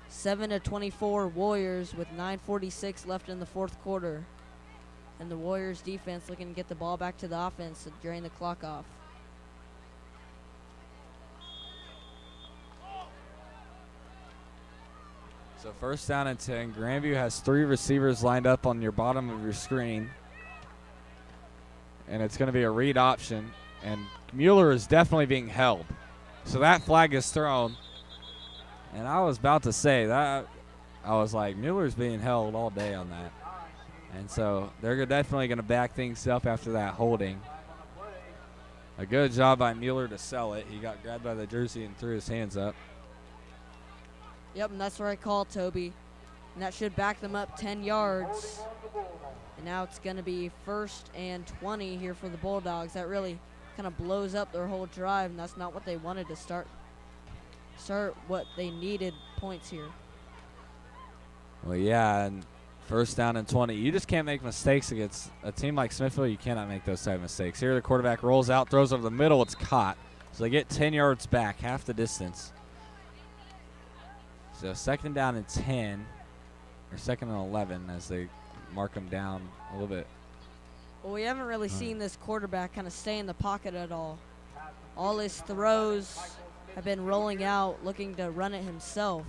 7-24 Warriors with 9:46 left in the fourth quarter. And the Warriors defense looking to get the ball back to the offense to drain the clock off. So first down and 10. Grandview has 3 receivers lined up on your bottom of your screen. And it's going to be a read option. And Mueller is definitely being held. So that flag is thrown. And I was about to say that. I was like, Mueller's being held all day on that. And so they're definitely going to back things up after that holding. A good job by Mueller to sell it. He got grabbed by the jersey and threw his hands up. Yep, and that's the right call, Toby. And that should back them up 10 yards. And now it's going to be 1st and 20 here for the Bulldogs. That really kind of blows up their whole drive, and that's not what they wanted to start what they needed points here. Well, yeah, and 1st down and 20. You just can't make mistakes against a team like Smithville. You cannot make those type of mistakes. Here the quarterback rolls out, throws over the middle. It's caught. So they get 10 yards back, half the distance. So 2nd down and 10, or 2nd and 11 as they mark them down a little bit. Well, we haven't really seen this quarterback kind of stay in the pocket at all. All his throws have been rolling out, looking to run it himself.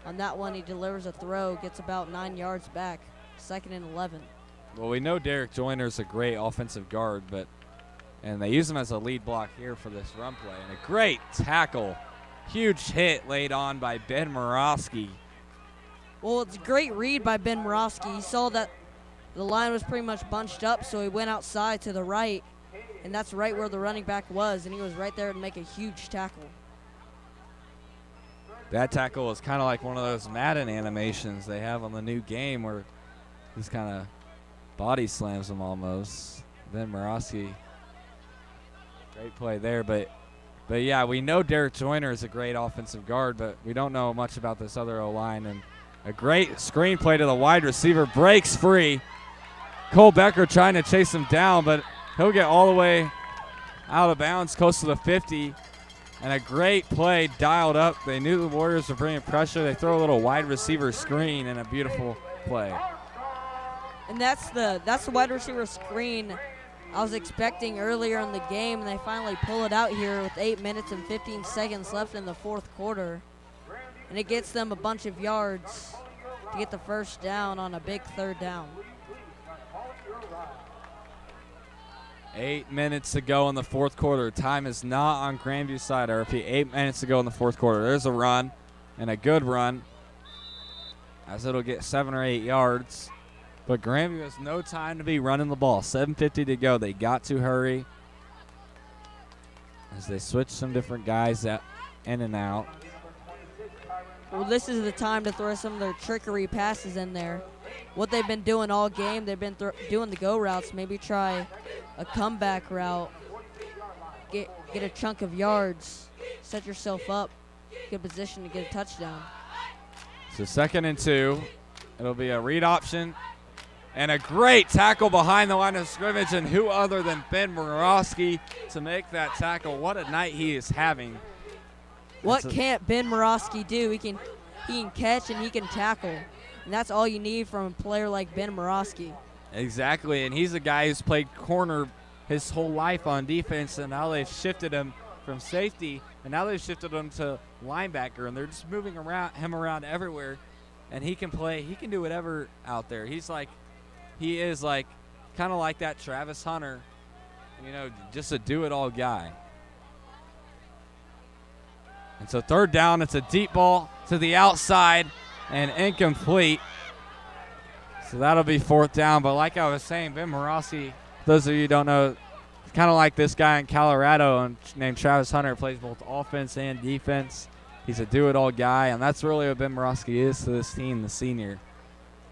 On that one, he delivers a throw, gets about 9 yards back, 2nd and 11. Well, we know Derek Joyner's a great offensive guard, and they use him as a lead block here for this run play. And a great tackle, huge hit laid on by Ben Morosky. Well, it's a great read by Ben Morosky. He saw that the line was pretty much bunched up, so he went outside to the right, and that's right where the running back was, and he was right there to make a huge tackle. That tackle is kind of like one of those Madden animations they have on the new game where he's kind of body slams him almost. Ben Morosky, great play there. But yeah, we know Derek Joyner is a great offensive guard, but we don't know much about this other O-line. And a great screen play to the wide receiver, breaks free. Cole Becker trying to chase him down, but he'll get all the way out of bounds, close to the 50. And a great play dialed up. They knew the Warriors were bringing pressure. They throw a little wide receiver screen and a beautiful play. And that's the wide receiver screen I was expecting earlier in the game, and they finally pull it out here with 8 minutes and 15 seconds left in the 4th quarter. And it gets them a bunch of yards to get the 1st down on a big 3rd down. 8 minutes to go in the 4th quarter. Time is not on Grandview side. I repeat, 8 minutes to go in the 4th quarter. There's a run, and a good run, as it'll get 7 or 8 yards. But Grandview has no time to be running the ball. 7:50 to go. They got to hurry as they switch some different guys in and out. Well, this is the time to throw some of their trickery passes in there. What they've been doing all game, they've been doing the go routes. Maybe try a comeback route, get a chunk of yards, set yourself up, good position to get a touchdown. So 2nd and 2. It'll be a read option. And a great tackle behind the line of scrimmage, and who other than Ben Morosky to make that tackle. What a night he is having. What can't Ben Morosky do? He can catch and he can tackle. And that's all you need from a player like Ben Morosky. Exactly, and he's a guy who's played corner his whole life on defense, and now they've shifted him from safety, and now they've shifted him to linebacker, and they're just moving him around everywhere, and he can play. He can do whatever out there. He is like kind of like that Travis Hunter, just a do-it-all guy. And so 3rd down, it's a deep ball to the outside and incomplete. So that'll be 4th down. But like I was saying, Ben Morosky, those of you who don't know, kind of like this guy in Colorado named Travis Hunter, plays both offense and defense. He's a do-it-all guy, and that's really what Ben Morosky is to this team, the senior.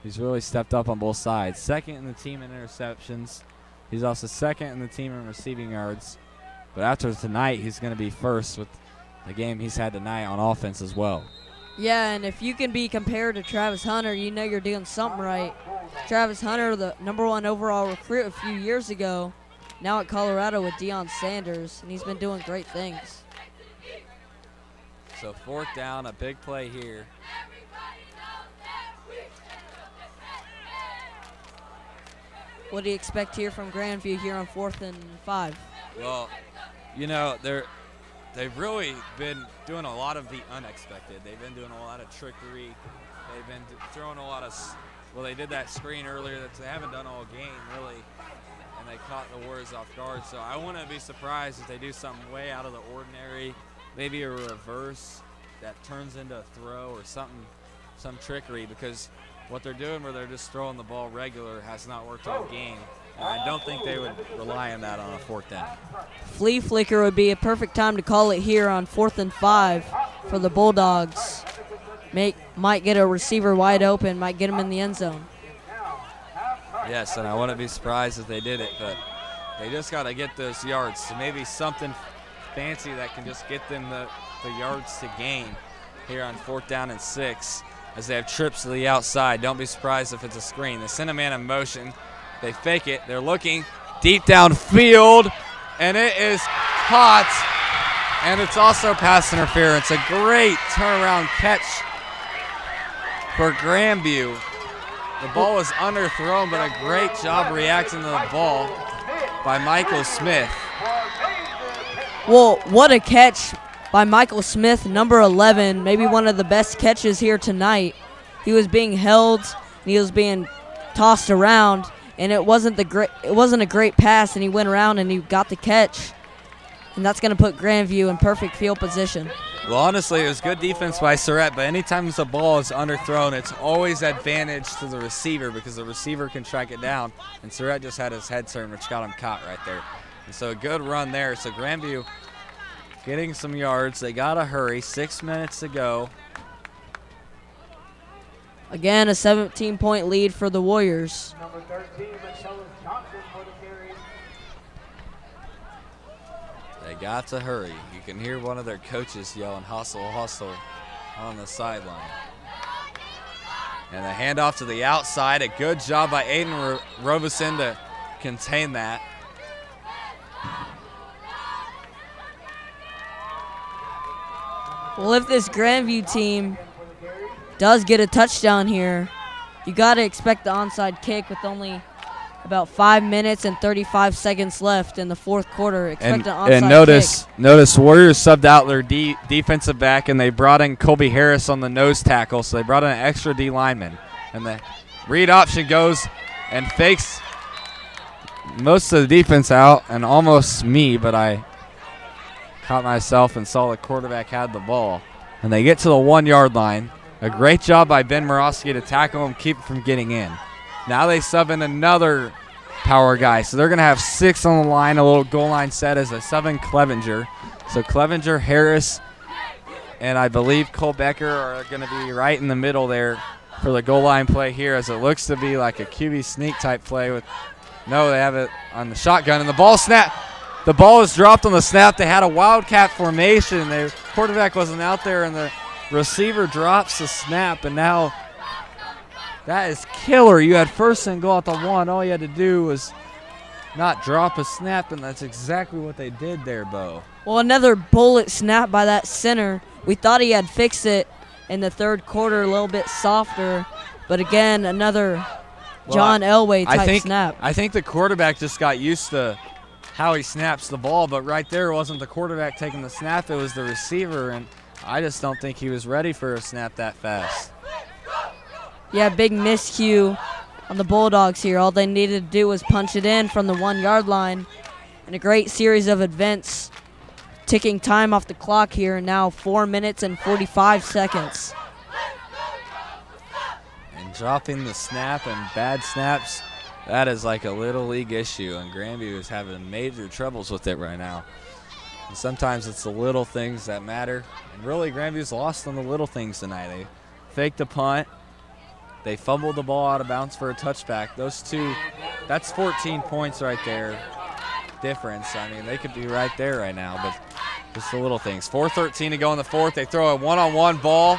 He's really stepped up on both sides. 2nd in the team in interceptions. He's also 2nd in the team in receiving yards. But after tonight, he's going to be 1st with the game he's had tonight on offense as well. Yeah, and if you can be compared to Travis Hunter, you know you're doing something right. Travis Hunter, the #1 overall recruit a few years ago, now at Colorado with Deion Sanders, and he's been doing great things. So 4th down, a big play here. What do you expect here from Grandview here on 4th and 5? Well, they've really been doing a lot of the unexpected. They've been doing a lot of trickery. They've been throwing a lot of they did that screen earlier that they haven't done all game, really, and they caught the Warriors off guard. So I wouldn't be surprised if they do something way out of the ordinary, maybe a reverse that turns into a throw or something, some trickery, because what they're doing where they're just throwing the ball regular has not worked all game. And I don't think they would rely on that on a 4th down. Flea flicker would be a perfect time to call it here on 4th and 5 for the Bulldogs. Might get a receiver wide open, might get him in the end zone. Yes, and I wouldn't be surprised if they did it, but they just got to get those yards. So maybe something fancy that can just get them the yards to gain here on 4th down and 6 as they have trips to the outside. Don't be surprised if it's a screen. They send a man in motion. They fake it. They're looking deep downfield, and it is caught, and it's also pass interference. A great turnaround catch for Grandview. The ball was underthrown, but a great job reacting to the ball by Michael Smith. Well, what a catch by Michael Smith, number 11, maybe one of the best catches here tonight. He was being held, and he was being tossed around, and it wasn't a great pass, and he went around and he got the catch, and that's going to put Grandview in perfect field position. Well, honestly, it was good defense by Surratt, but anytime the ball is underthrown, it's always advantage to the receiver because the receiver can track it down, and Surratt just had his head turned, which got him caught right there. And so a good run there. So Grandview getting some yards. They got to hurry. 6 minutes to go. Again, a 17-point lead for the Warriors. Number 13, Johnson for the carry. They got to hurry. You can hear one of their coaches yelling, hustle, hustle, on the sideline. And the handoff to the outside. A good job by Aiden Robeson to contain that. Well, if this Grandview team does get a touchdown here, you got to expect the onside kick with only about 5 minutes and 35 seconds left in the 4th quarter. Expect an onside and notice Warriors subbed out their defensive back, and they brought in Colby Harris on the nose tackle, so they brought in an extra D lineman. And the read option goes and fakes most of the defense out, and almost me, but I caught myself and saw the quarterback had the ball. And they get to the 1-yard line. A great job by Ben Morosky to tackle him, keep him from getting in. Now they sub in another power guy. So they're going to have 6 on the line. A little goal line set as a 7 Clevenger. So Clevenger, Harris, and I believe Cole Becker are going to be right in the middle there for the goal line play here, as it looks to be like a QB sneak type play. No, they have it on the shotgun, and the ball snap. The ball is dropped on the snap. They had a wildcat formation. The quarterback wasn't out there, and the receiver drops the snap, and now that is killer. You had 1st and goal at the 1. All you had to do was not drop a snap, and that's exactly what they did there, Bo. Well, another bullet snap by that center. We thought he had fixed it in the 3rd quarter, a little bit softer, but again, another John Elway type snap. I think the quarterback just got used to how he snaps the ball, but right there wasn't the quarterback taking the snap, it was the receiver, and I just don't think he was ready for a snap that fast. Yeah, big miscue on the Bulldogs here. All they needed to do was punch it in from the 1-yard line, and a great series of events, ticking time off the clock here, and now 4 minutes and 45 seconds. And dropping the snap and bad snaps, that is like a little league issue, and Grandview is having major troubles with it right now. And sometimes it's the little things that matter, and really Grandview's lost on the little things tonight. They faked a punt. They fumbled the ball out of bounds for a touchback. Those two, that's 14 points right there difference. I mean, they could be right there right now, but just the little things. 4:13 to go in the 4th. They throw a one-on-one ball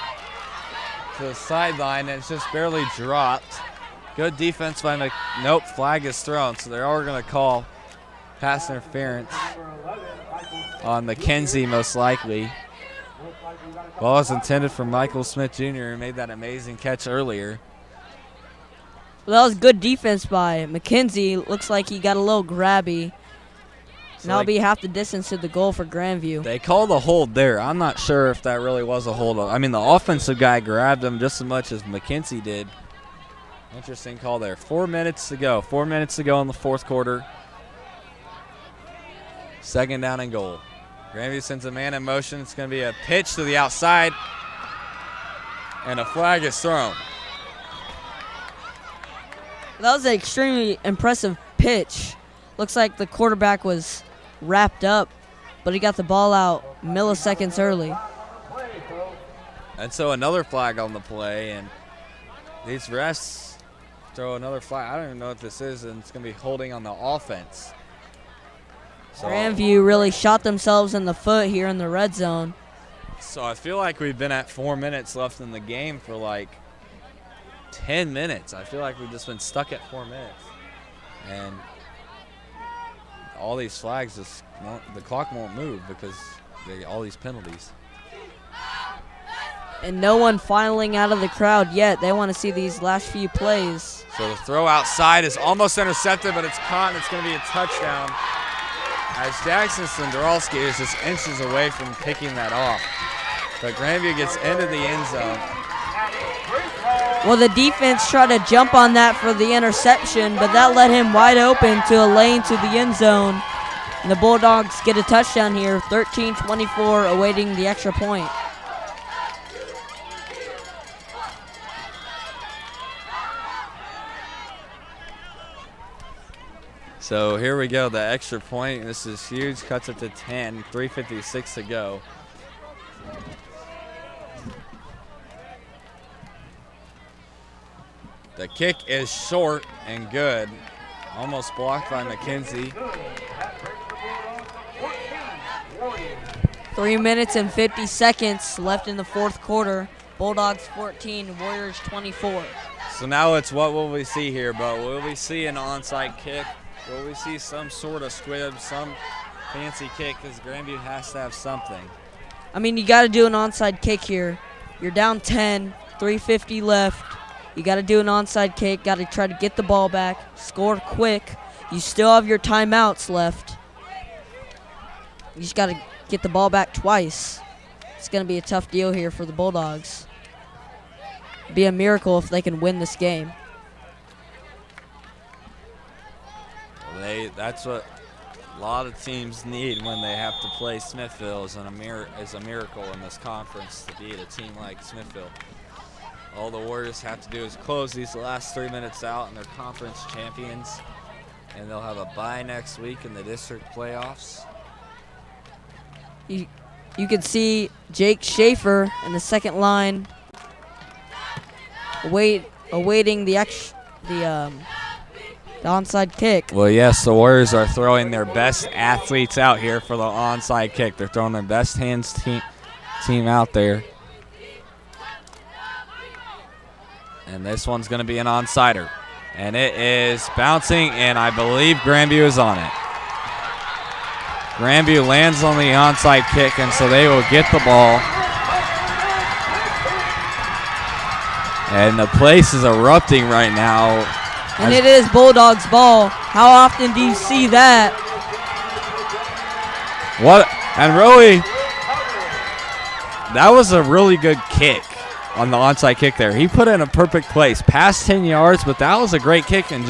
to the sideline, and it's just barely dropped. Good defense by nope, flag is thrown, so they're all going to call pass interference on McKenzie most likely. Ball is intended for Michael Smith Jr., who made that amazing catch earlier. Well, that was good defense by McKenzie. Looks like he got a little grabby. So that'll be half the distance to the goal for Grandview. They called a hold there. I'm not sure if that really was a hold. I mean, the offensive guy grabbed him just as much as McKenzie did. Interesting call there. 4 minutes to go. 4 minutes to go in the 4th quarter. 2nd down and goal. Grandview sends a man in motion. It's going to be a pitch to the outside, and a flag is thrown. That was an extremely impressive pitch. Looks like the quarterback was wrapped up, but he got the ball out milliseconds early. And so another flag on the play, and these refs throw another flag. I don't even know what this is, and it's going to be holding on the offense. So Grandview really shot themselves in the foot here in the red zone. So I feel like we've been at 4 minutes left in the game for like 10 minutes. I feel like we've just been stuck at 4 minutes. And all these flags, the clock won't move because all these penalties. And no one filing out of the crowd yet. They want to see these last few plays. So the throw outside is almost intercepted, but it's caught, and it's going to be a touchdown. As Jackson Sendrowski is just inches away from picking that off. But Grandview gets into the end zone. Well, the defense tried to jump on that for the interception, but that led him wide open to a lane to the end zone. And the Bulldogs get a touchdown here, 13-24, awaiting the extra point. So here we go, the extra point. This is huge, cuts it to 10, 3:56 to go. The kick is short and good. Almost blocked by McKenzie. 3 minutes and 50 seconds left in the fourth quarter. Bulldogs 14, Warriors 24. So now it's what will we see here, Bo? Will we see an onside kick? Will we see some sort of squib, some fancy kick? Because Grandview has to have something. I mean, you got to do an onside kick here. You're down 10, 3:50 left. You got to do an onside kick, got to try to get the ball back, score quick. You still have your timeouts left. You just got to get the ball back twice. It's going to be a tough deal here for the Bulldogs. It'd be a miracle if they can win this game. That's what a lot of teams need when they have to play Smithville is a miracle in this conference to beat a team like Smithville. All the Warriors have to do is close these last 3 minutes out, and they're conference champions. And they'll have a bye next week in the district playoffs. You can see Jake Schaefer in the second line awaiting the onside kick. Well, yes, the Warriors are throwing their best athletes out here for the onside kick. They're throwing their best hands team out there. And this one's going to be an onsider. And it is bouncing, and I believe Grandview is on it. Grandview lands on the onside kick, and so they will get the ball. And the place is erupting right now. And it is Bulldogs ball. How often do you see that? What? And really, that was a really good kick on the onside kick there. He put it in a perfect place, past 10 yards, but that was a great kick, and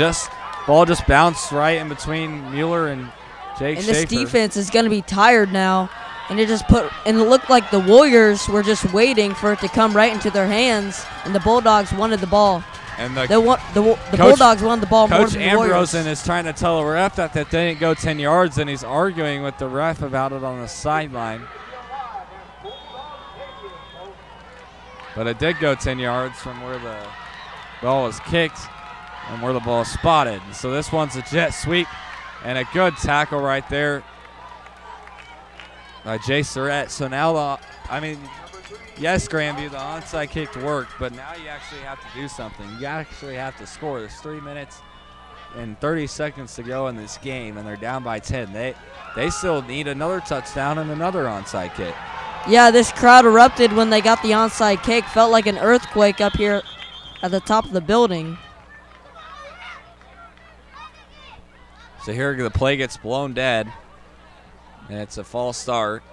ball just bounced right in between Mueller and Jake Schaefer. And this defense is going to be tired now, and it looked like the Warriors were just waiting for it to come right into their hands, and the Bulldogs wanted the ball. And the Bulldogs wanted the ball more than the Warriors. Coach Ambrosen is trying to tell the ref that they didn't go 10 yards, and he's arguing with the ref about it on the sideline. But it did go 10 yards from where the ball was kicked and where the ball is spotted. So this one's a jet sweep and a good tackle right there by Jay Surratt. So now, yes, Grandview, the onside kick worked, but now you actually have to do something. You actually have to score. There's 3 minutes and 30 seconds to go in this game, and they're down by 10. They still need another touchdown and another onside kick. Yeah, this crowd erupted when they got the onside kick. Felt like an earthquake up here at the top of the building. So here the play gets blown dead, and it's a false start.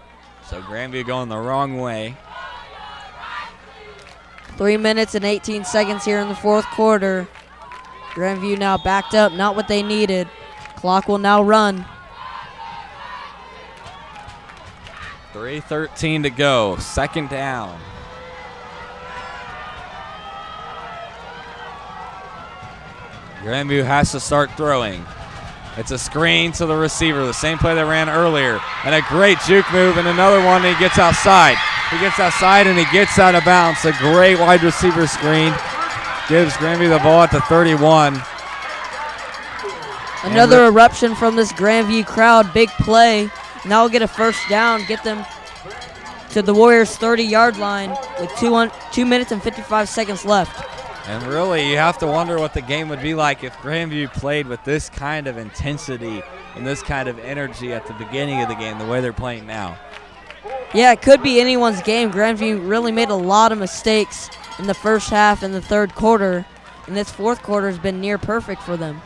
So Grandview going the wrong way. 3 minutes and 18 seconds here in the fourth quarter. Grandview now backed up, not what they needed. Clock will now run. 3:13 to go, second down. Grandview has to start throwing. It's a screen to the receiver, the same play they ran earlier. And a great juke move and another one, and he gets outside. He gets outside and he gets out of bounds. A great wide receiver screen. Gives Grandview the ball at the 31. Another eruption from this Grandview crowd. Big play. Now we'll get a first down, get them to the Warriors' 30-yard line with 2 minutes and 55 seconds left. And really, you have to wonder what the game would be like if Grandview played with this kind of intensity and this kind of energy at the beginning of the game, the way they're playing now. Yeah, it could be anyone's game. Grandview really made a lot of mistakes in the first half and the third quarter, and this fourth quarter has been near perfect for them.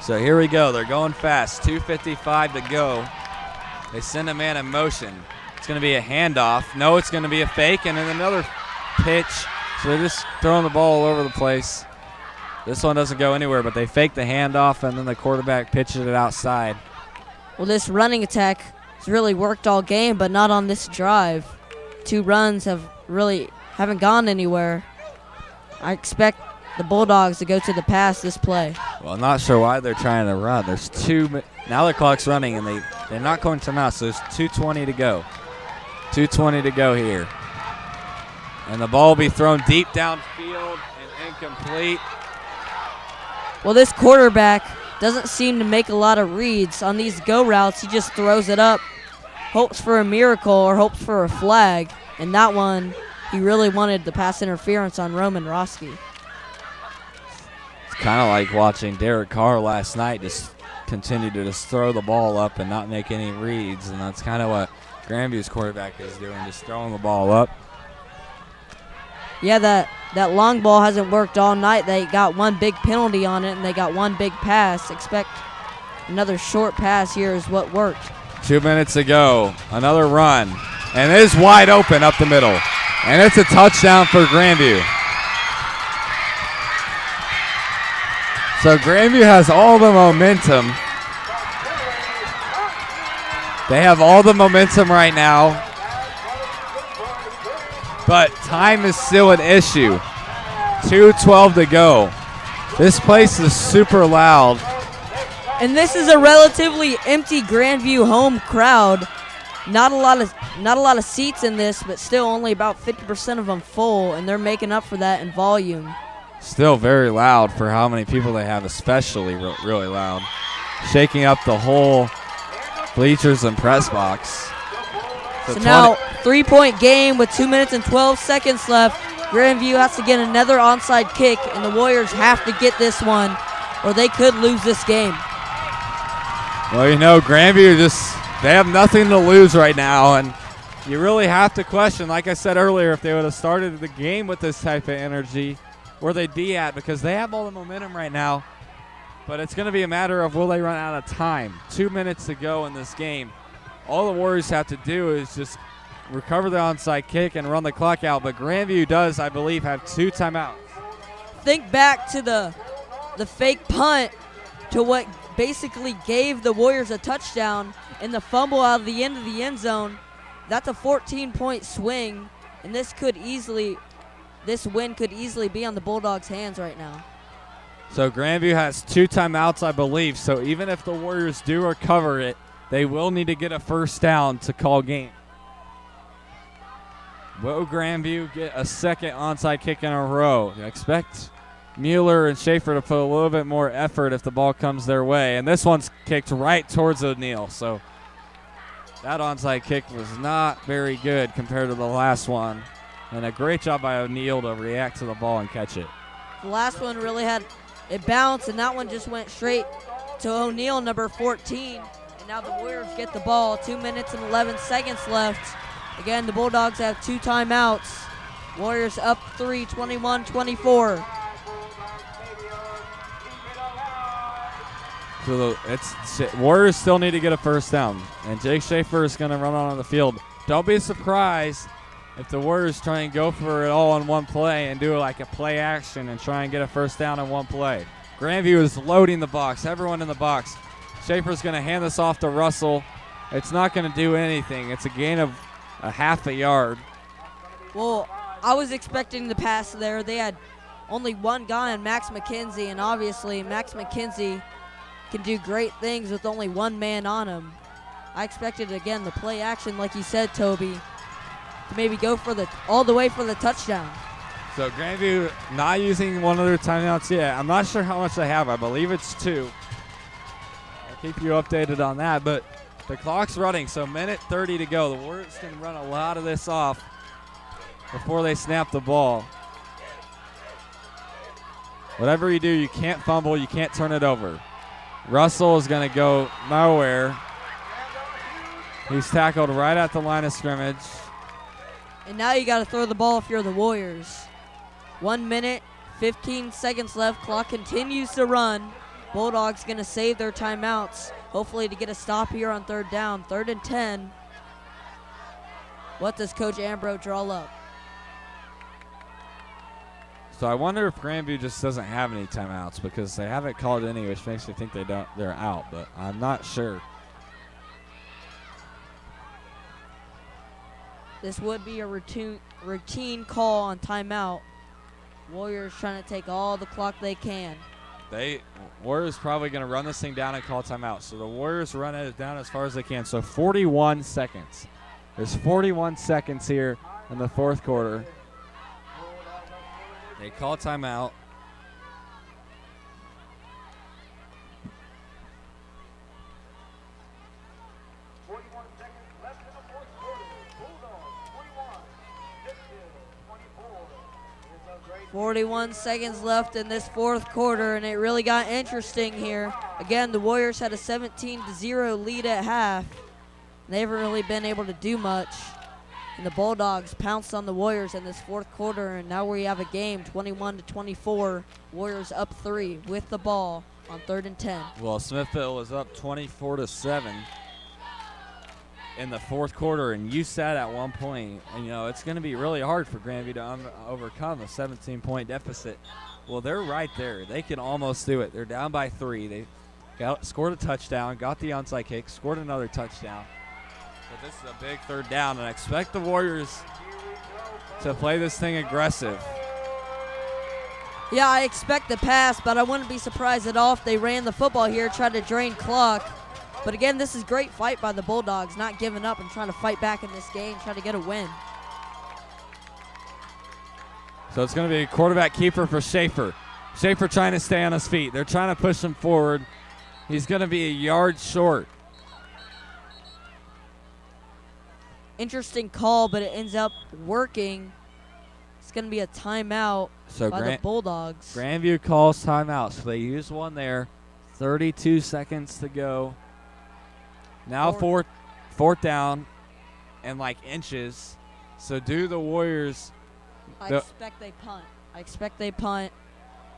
So here we go. They're going fast. 2:55 to go. They send a man in motion. It's going to be a handoff. No, it's going to be a fake, and then another pitch. So they're just throwing the ball all over the place. This one doesn't go anywhere, but they fake the handoff, and then the quarterback pitches it outside. Well, this running attack has really worked all game, but not on this drive. 2 runs haven't gone anywhere. I expect the Bulldogs to go to the pass this play. Well, I'm not sure why they're trying to run. There's now the clock's running, and they're not going to mouse, so there's 2:20 to go. 2:20 to go here. And the ball will be thrown deep downfield and incomplete. Well, this quarterback doesn't seem to make a lot of reads. On these go routes, he just throws it up, hopes for a miracle or hopes for a flag. And that one, he really wanted the pass interference on Roman Roski. It's kind of like watching Derek Carr last night just continue to just throw the ball up and not make any reads. And that's kind of what Grandview's quarterback is doing, just throwing the ball up. Yeah, that long ball hasn't worked all night. They got one big penalty on it, and they got one big pass. Expect another short pass here is what worked. 2 minutes to go. Another run. And it is wide open up the middle. And it's a touchdown for Grandview. So Grandview has all the momentum. They have all the momentum right now. But time is still an issue. 2:12 to go. This place is super loud. And this is a relatively empty Grandview home crowd. Not a lot of seats in this, but still only about 50% of them full, and they're making up for that in volume. Still very loud for how many people they have, especially really loud. Shaking up the whole bleachers and press box. So now, 3-point game with 2 minutes and 12 seconds left. Grandview has to get another onside kick, and the Warriors have to get this one, or they could lose this game. Well, you know, Grandview they have nothing to lose right now, and you really have to question, like I said earlier, if they would have started the game with this type of energy, where they'd be at, because they have all the momentum right now. But it's going to be a matter of will they run out of time. 2 minutes to go in this game. All the Warriors have to do is just recover the onside kick and run the clock out. But Grandview does, I believe, have 2 timeouts. Think back to the fake punt to what basically gave the Warriors a touchdown and the fumble out of the end of the end zone. That's a 14-point swing, and this win could easily be on the Bulldogs' hands right now. So Grandview has 2 timeouts, I believe. So even if the Warriors do recover it, they will need to get a first down to call game. Will Grandview get a second onside kick in a row? I expect Mueller and Schaefer to put a little bit more effort if the ball comes their way. And this one's kicked right towards O'Neal. So that onside kick was not very good compared to the last one. And a great job by O'Neal to react to the ball and catch it. The last one really had it bounced, and that one just went straight to O'Neal, number 14. And now the Warriors get the ball. 2 minutes and 11 seconds left. Again, the Bulldogs have 2 timeouts. Warriors up 3, 21-24. So Warriors still need to get a first down. And Jake Schaefer is going to run on the field. Don't be surprised if the Warriors try and go for it all in one play and do it like a play action and try and get a first down in one play. Grandview is loading the box, everyone in the box. Schaefer's going to hand this off to Russell. It's not going to do anything. It's a gain of a half a yard. Well, I was expecting the pass there. They had only one guy in Max McKenzie, and obviously Max McKenzie can do great things with only one man on him. I expected, again, the play action, like you said, Toby, to maybe go for all the way for the touchdown. So Grandview not using one of their timeouts yet. I'm not sure how much they have. I believe it's 2. I'll keep you updated on that, but the clock's running, so minute 30 to go. The Warriors can run a lot of this off before they snap the ball. Whatever you do, you can't fumble, you can't turn it over. Russell is going to go nowhere. He's tackled right at the line of scrimmage. And now you got to throw the ball if you're the Warriors. 1 minute, 15 seconds left. Clock continues to run. Bulldogs going to save their timeouts, hopefully to get a stop here on 3rd down. 3rd and 10. What does Coach Ambrose draw up? So I wonder if Grandview just doesn't have any timeouts because they haven't called any, which makes me think they're out, but I'm not sure. This would be a routine call on timeout. Warriors trying to take all the clock they can. Warriors probably going to run this thing down and call timeout. So the Warriors run it down as far as they can. So 41 seconds. There's 41 seconds here in the 4th quarter. They call timeout. Left in the 4th quarter. Bulldogs 21, Smithville 24. 41 seconds left in this 4th quarter, and it really got interesting here. Again, the Warriors had a 17-0 lead at half. They haven't really been able to do much. And the Bulldogs pounced on the Warriors in this 4th quarter, and now we have a game, 21-24. Warriors up 3 with the ball on 3rd and 10. Well, Smithville was up 24-7 in the 4th quarter, and you said at one point, it's going to be really hard for Grandview to overcome a 17-point deficit. Well, they're right there. They can almost do it. They're down by 3. They scored a touchdown, got the onside kick, scored another touchdown. But this is a big 3rd down, and I expect the Warriors to play this thing aggressive. Yeah, I expect the pass, but I wouldn't be surprised at all if they ran the football here, tried to drain clock. But again, this is great fight by the Bulldogs, not giving up and trying to fight back in this game, trying to get a win. So it's going to be a quarterback keeper for Schaefer. Schaefer trying to stay on his feet. They're trying to push him forward. He's going to be a yard short. Interesting call, but it ends up working. It's going to be a timeout by the Bulldogs. Grandview calls timeout, so they use one there. 32 seconds to go. Now fourth down and inches. So do the Warriors. I expect they punt.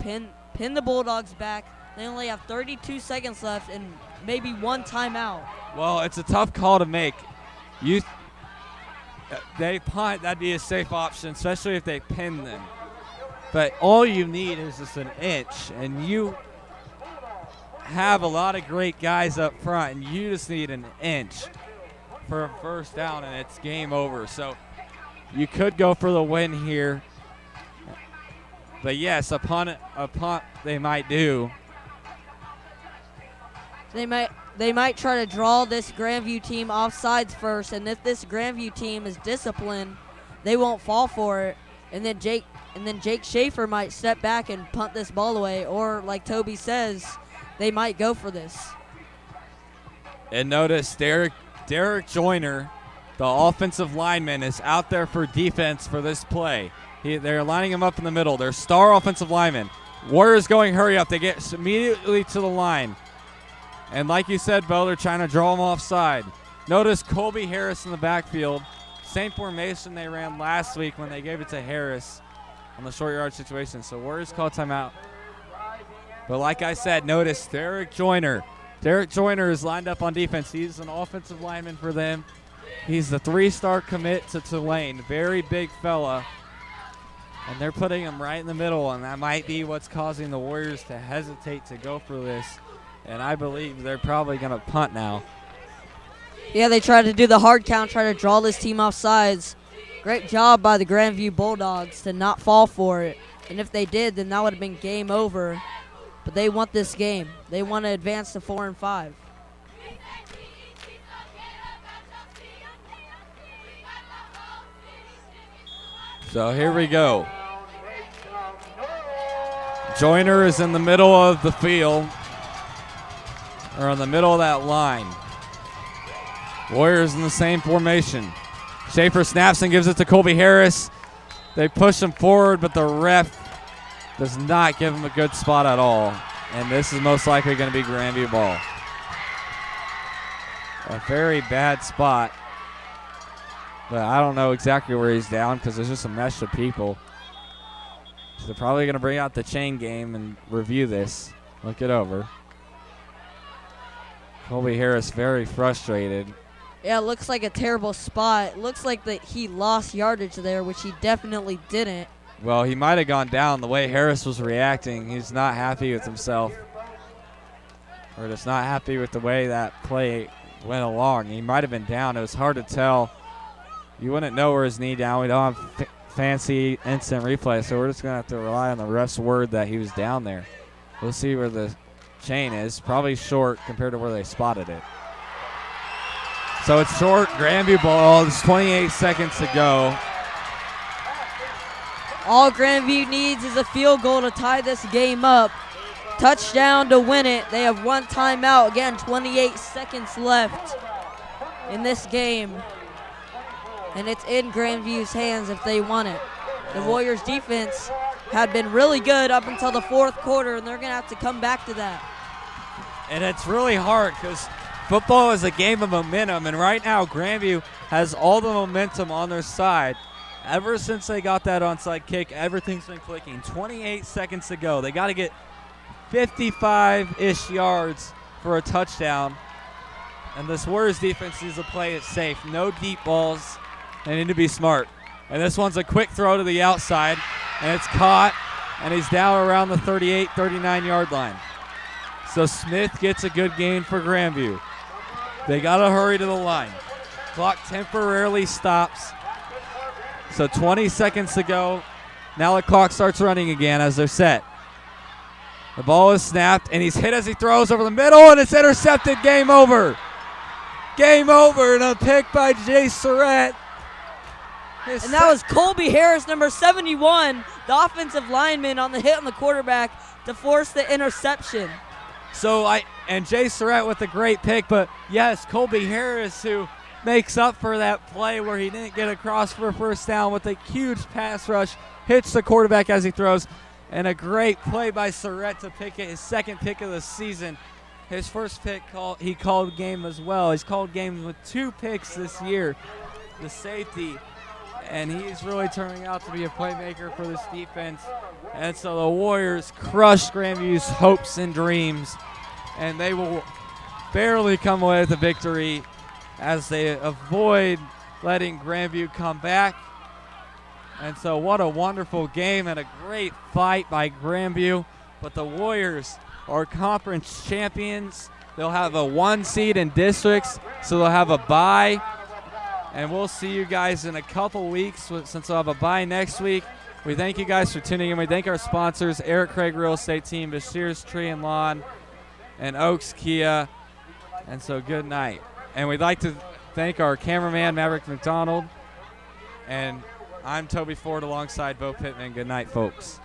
Pin the Bulldogs back. They only have 32 seconds left and maybe one timeout. Well, it's a tough call to make. They punt, that'd be a safe option, especially if they pin them. But all you need is just an inch, and you have a lot of great guys up front, and you just need an inch for a 1st down, and it's game over. So you could go for the win here. But yes, a punt they might do. They might try to draw this Grandview team offsides first, and if this Grandview team is disciplined, they won't fall for it. And then Jake Schaefer might step back and punt this ball away, or like Toby says, they might go for this. And notice Derek Joyner, the offensive lineman, is out there for defense for this play. They're lining him up in the middle. They're star offensive linemen. Warriors going hurry up. They get immediately to the line. And like you said, Bo, they're trying to draw him offside. Notice Colby Harris in the backfield. Same formation they ran last week when they gave it to Harris on the short yard situation. So Warriors call timeout. But like I said, notice Derek Joyner. Derek Joyner is lined up on defense. He's an offensive lineman for them. He's the 3-star commit to Tulane. Very big fella. And they're putting him right in the middle, and that might be what's causing the Warriors to hesitate to go for this. And I believe they're probably going to punt now. Yeah, they tried to do the hard count, try to draw this team off sides. Great job by the Grandview Bulldogs to not fall for it. And if they did, then that would have been game over. But they want this game. They want to advance to 4 and 5. So here we go. Joyner is in the middle of the field, or in the middle of that line. Warriors in the same formation. Schaefer snaps and gives it to Colby Harris. They push him forward, but the ref does not give him a good spot at all. And this is most likely going to be Grandview ball. A very bad spot. But I don't know exactly where he's down because there's just a mesh of people. So they're probably going to bring out the chain game and review this. Look it over. Colby Harris very frustrated. Yeah, it looks like a terrible spot. It looks like that he lost yardage there, which he definitely didn't. Well, he might have gone down the way Harris was reacting. He's not happy with himself. Or just not happy with the way that play went along. He might have been down. It was hard to tell. You wouldn't know where his knee down. We don't have fancy instant replay, so we're just going to have to rely on the ref's word that he was down there. We'll see where the chain is. Probably short compared to where they spotted it. So it's short, Grandview ball. There's 28 seconds to go. All Grandview needs is a field goal to tie this game up. Touchdown to win it. They have one timeout. Again, 28 seconds left in this game. And it's in Grandview's hands if they want it. The Warriors defense had been really good up until the fourth quarter, and they're going to have to come back to that. And it's really hard because football is a game of momentum, and right now Grandview has all the momentum on their side. Ever since they got that onside kick, everything's been clicking. 28 seconds to go. They got to get 55-ish yards for a touchdown. And this Warriors defense needs to play it safe. No deep balls. They need to be smart. And this one's a quick throw to the outside, and it's caught, and he's down around the 38, 39-yard line. So Smith gets a good gain for Grandview. They got to hurry to the line. Clock temporarily stops. So 20 seconds to go. Now the clock starts running again as they're set. The ball is snapped, and he's hit as he throws over the middle, and it's intercepted. Game over. Game over, and a pick by Jay Surratt. And that was Colby Harris, number 71, the offensive lineman on the hit on the quarterback to force the interception. And Jay Surratt with a great pick, but yes, Colby Harris who makes up for that play where he didn't get across for a first down with a huge pass rush, hits the quarterback as he throws, and a great play by Surratt to pick it, his second pick of the season. His first pick he called game as well. He's called games with 2 picks this year, the safety, and he's really turning out to be a playmaker for this defense. And so the Warriors crushed Grandview's hopes and dreams, and they will barely come away with a victory as they avoid letting Grandview come back. And so what a wonderful game and a great fight by Grandview. But the Warriors are conference champions. They'll have a 1 seed in districts, so they'll have a bye. And we'll see you guys in a couple weeks since they'll have a bye next week. We thank you guys for tuning in. We thank our sponsors, Eric Craig Real Estate Team, Bashir's Tree and Lawn, and Oaks Kia. And so good night. And we'd like to thank our cameraman, Maverick McDonald. And I'm Toby Ford alongside Bo Pittman. Good night, folks.